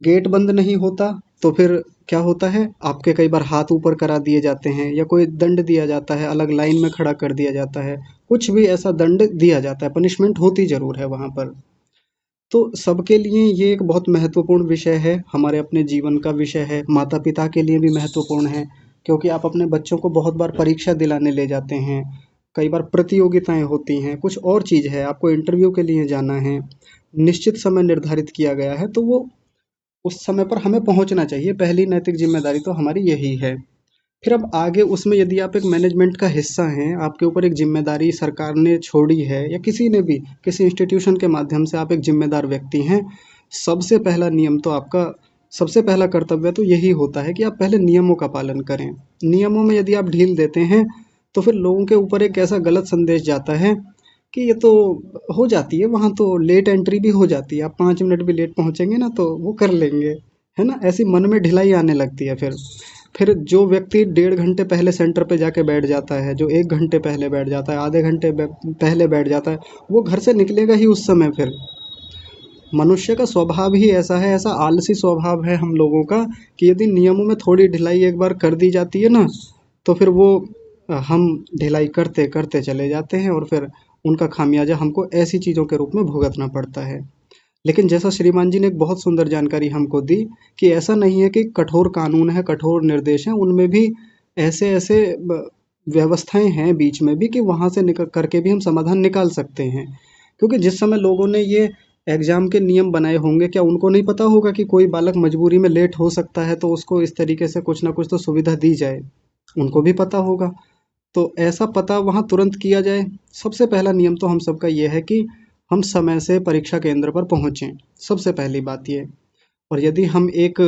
गेट बंद नहीं होता तो फिर क्या होता है, आपके कई बार हाथ ऊपर करा दिए जाते हैं या कोई दंड दिया जाता है, अलग लाइन में खड़ा कर दिया जाता है, कुछ भी ऐसा दंड दिया जाता है, पनिशमेंट होती ज़रूर है वहाँ पर। तो सबके लिए ये एक बहुत महत्वपूर्ण विषय है, हमारे अपने जीवन का विषय है, माता पिता के लिए भी महत्वपूर्ण है, क्योंकि आप अपने बच्चों को बहुत बार परीक्षा दिलाने ले जाते हैं, कई बार प्रतियोगिताएं होती हैं, कुछ और चीज़ है, आपको इंटरव्यू के लिए जाना है, निश्चित समय निर्धारित किया गया है, तो वो उस समय पर हमें पहुंचना चाहिए। पहली नैतिक जिम्मेदारी तो हमारी यही है। फिर अब आगे उसमें यदि आप एक मैनेजमेंट का हिस्सा हैं, आपके ऊपर एक जिम्मेदारी सरकार ने छोड़ी है या किसी ने भी किसी इंस्टीट्यूशन के माध्यम से आप एक जिम्मेदार व्यक्ति हैं, सबसे पहला नियम तो आपका सबसे पहला कर्तव्य तो यही होता है कि आप पहले नियमों का पालन करें। नियमों में यदि आप ढील देते हैं तो फिर लोगों के ऊपर एक ऐसा गलत संदेश जाता है कि ये तो हो जाती है, वहाँ तो लेट एंट्री भी हो जाती है, आप 5 मिनट भी लेट पहुँचेंगे ना तो वो कर लेंगे, है ना? ऐसी मन में ढिलाई आने लगती है फिर जो व्यक्ति 1.5 घंटे पहले सेंटर पे जाके बैठ जाता है, जो 1 घंटे पहले बैठ जाता है, आधे घंटे पहले बैठ जाता है, वो घर से निकलेगा ही उस समय फिर। मनुष्य का स्वभाव ही ऐसा है, ऐसा आलसी स्वभाव है हम लोगों का कि यदि नियमों में थोड़ी ढिलाई एक बार कर दी जाती है ना, तो फिर वो हम ढिलाई करते करते चले जाते हैं और फिर उनका खामियाजा हमको ऐसी चीज़ों के रूप में भुगतना पड़ता है। लेकिन जैसा श्रीमान जी ने एक बहुत सुंदर जानकारी हमको दी कि ऐसा नहीं है कि कठोर कानून है, कठोर निर्देश हैं, उनमें भी ऐसे-ऐसे व्यवस्थाएं हैं बीच में भी कि वहाँ से निकल करके भी हम समाधान निकाल सकते हैं। क्योंकि जिस समय लोगों ने ये एग्ज़ाम के नियम बनाए होंगे, क्या उनको नहीं पता होगा कि कोई बालक मजबूरी में लेट हो सकता है तो उसको इस तरीके से कुछ ना कुछ तो सुविधा दी जाए, उनको भी पता होगा। तो ऐसा पता वहाँ तुरंत किया जाए। सबसे पहला नियम तो हम सबका ये है कि हम समय से परीक्षा केंद्र पर पहुँचें, सबसे पहली बात ये। और यदि हम एक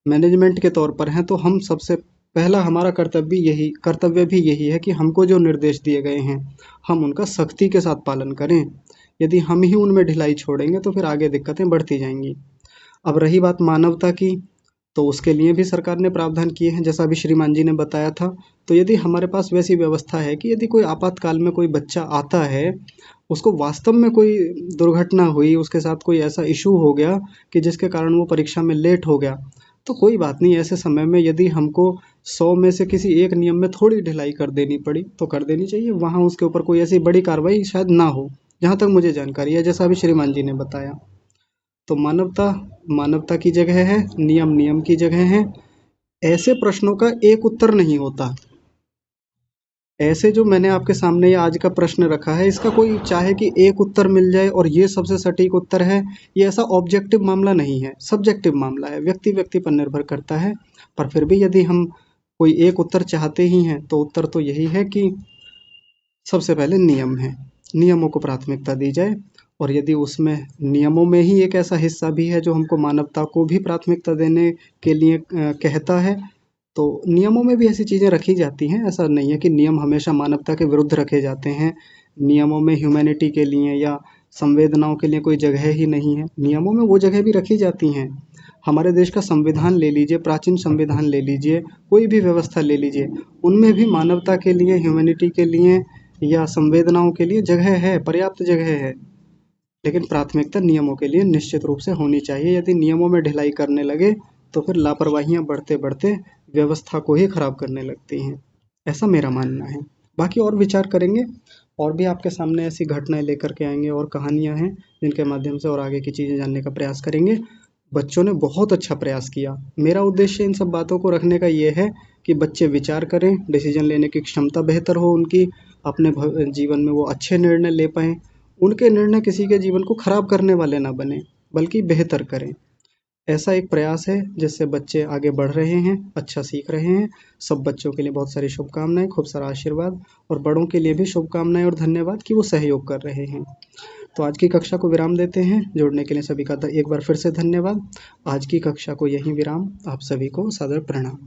मैनेजमेंट के तौर पर हैं तो हम सबसे पहला हमारा कर्तव्य भी यही है कि हमको जो निर्देश दिए गए हैं, हम उनका सख्ती के साथ पालन करें। यदि हम ही उनमें ढिलाई छोड़ेंगे तो फिर आगे दिक्कतें बढ़ती जाएंगी। अब रही बात मानवता की, तो उसके लिए भी सरकार ने प्रावधान किए हैं, जैसा अभी श्रीमान जी ने बताया था। तो यदि हमारे पास वैसी व्यवस्था है कि यदि कोई आपातकाल में कोई बच्चा आता है, उसको वास्तव में कोई दुर्घटना हुई, उसके साथ कोई ऐसा इशू हो गया कि जिसके कारण वो परीक्षा में लेट हो गया, तो कोई बात नहीं, ऐसे समय में यदि हमको 100 में से किसी एक नियम में थोड़ी ढिलाई कर देनी पड़ी तो कर देनी चाहिए। वहाँ उसके ऊपर कोई ऐसी बड़ी कार्रवाई शायद ना हो, जहाँ तक मुझे जानकारी है, जैसा अभी श्रीमान जी ने बताया। तो मानवता की जगह है, नियम की जगह है। ऐसे प्रश्नों का एक उत्तर नहीं होता। ऐसे जो मैंने आपके सामने ये आज का प्रश्न रखा है, इसका कोई चाहे कि एक उत्तर मिल जाए और ये सबसे सटीक उत्तर है, ये ऐसा ऑब्जेक्टिव मामला नहीं है, सब्जेक्टिव मामला है, व्यक्ति व्यक्ति पर निर्भर करता है। पर फिर भी यदि हम कोई एक उत्तर चाहते ही हैं तो उत्तर तो यही है कि सबसे पहले नियम है, नियमों को प्राथमिकता दी जाए। और यदि उसमें नियमों में ही एक ऐसा हिस्सा भी है जो हमको मानवता को भी प्राथमिकता देने के लिए कहता है, तो नियमों में भी ऐसी चीज़ें रखी जाती हैं। ऐसा नहीं है कि नियम हमेशा मानवता के विरुद्ध रखे जाते हैं। नियमों में ह्यूमैनिटी के लिए या संवेदनाओं के लिए कोई जगह ही नहीं है, नियमों में वो जगह भी रखी जाती हैं। हमारे देश का संविधान ले लीजिए, प्राचीन संविधान ले लीजिए, कोई भी व्यवस्था ले लीजिए, उनमें भी मानवता के लिए, ह्यूमैनिटी के लिए या संवेदनाओं के लिए जगह है, पर्याप्त जगह है। लेकिन प्राथमिकता नियमों के लिए निश्चित रूप से होनी चाहिए। यदि नियमों में ढिलाई करने लगे तो फिर लापरवाहियाँ बढ़ते बढ़ते व्यवस्था को ही खराब करने लगती हैं, ऐसा मेरा मानना है। बाकी और विचार करेंगे, और भी आपके सामने ऐसी घटनाएं लेकर के आएंगे और कहानियां हैं जिनके माध्यम से और आगे की चीज़ें जानने का प्रयास करेंगे। बच्चों ने बहुत अच्छा प्रयास किया। मेरा उद्देश्य इन सब बातों को रखने का ये है कि बच्चे विचार करें, डिसीजन लेने की क्षमता बेहतर हो उनकी, अपने जीवन में वो अच्छे निर्णय ले पाएँ, उनके निर्णय किसी के जीवन को खराब करने वाले ना बने बल्कि बेहतर करें। ऐसा एक प्रयास है जिससे बच्चे आगे बढ़ रहे हैं, अच्छा सीख रहे हैं। सब बच्चों के लिए बहुत सारी शुभकामनाएं, खूब सारा आशीर्वाद, और बड़ों के लिए भी शुभकामनाएं और धन्यवाद कि वो सहयोग कर रहे हैं। तो आज की कक्षा को विराम देते हैं। जुड़ने के लिए सभी का एक बार फिर से धन्यवाद। आज की कक्षा को यहीं विराम। आप सभी को सादर प्रणाम।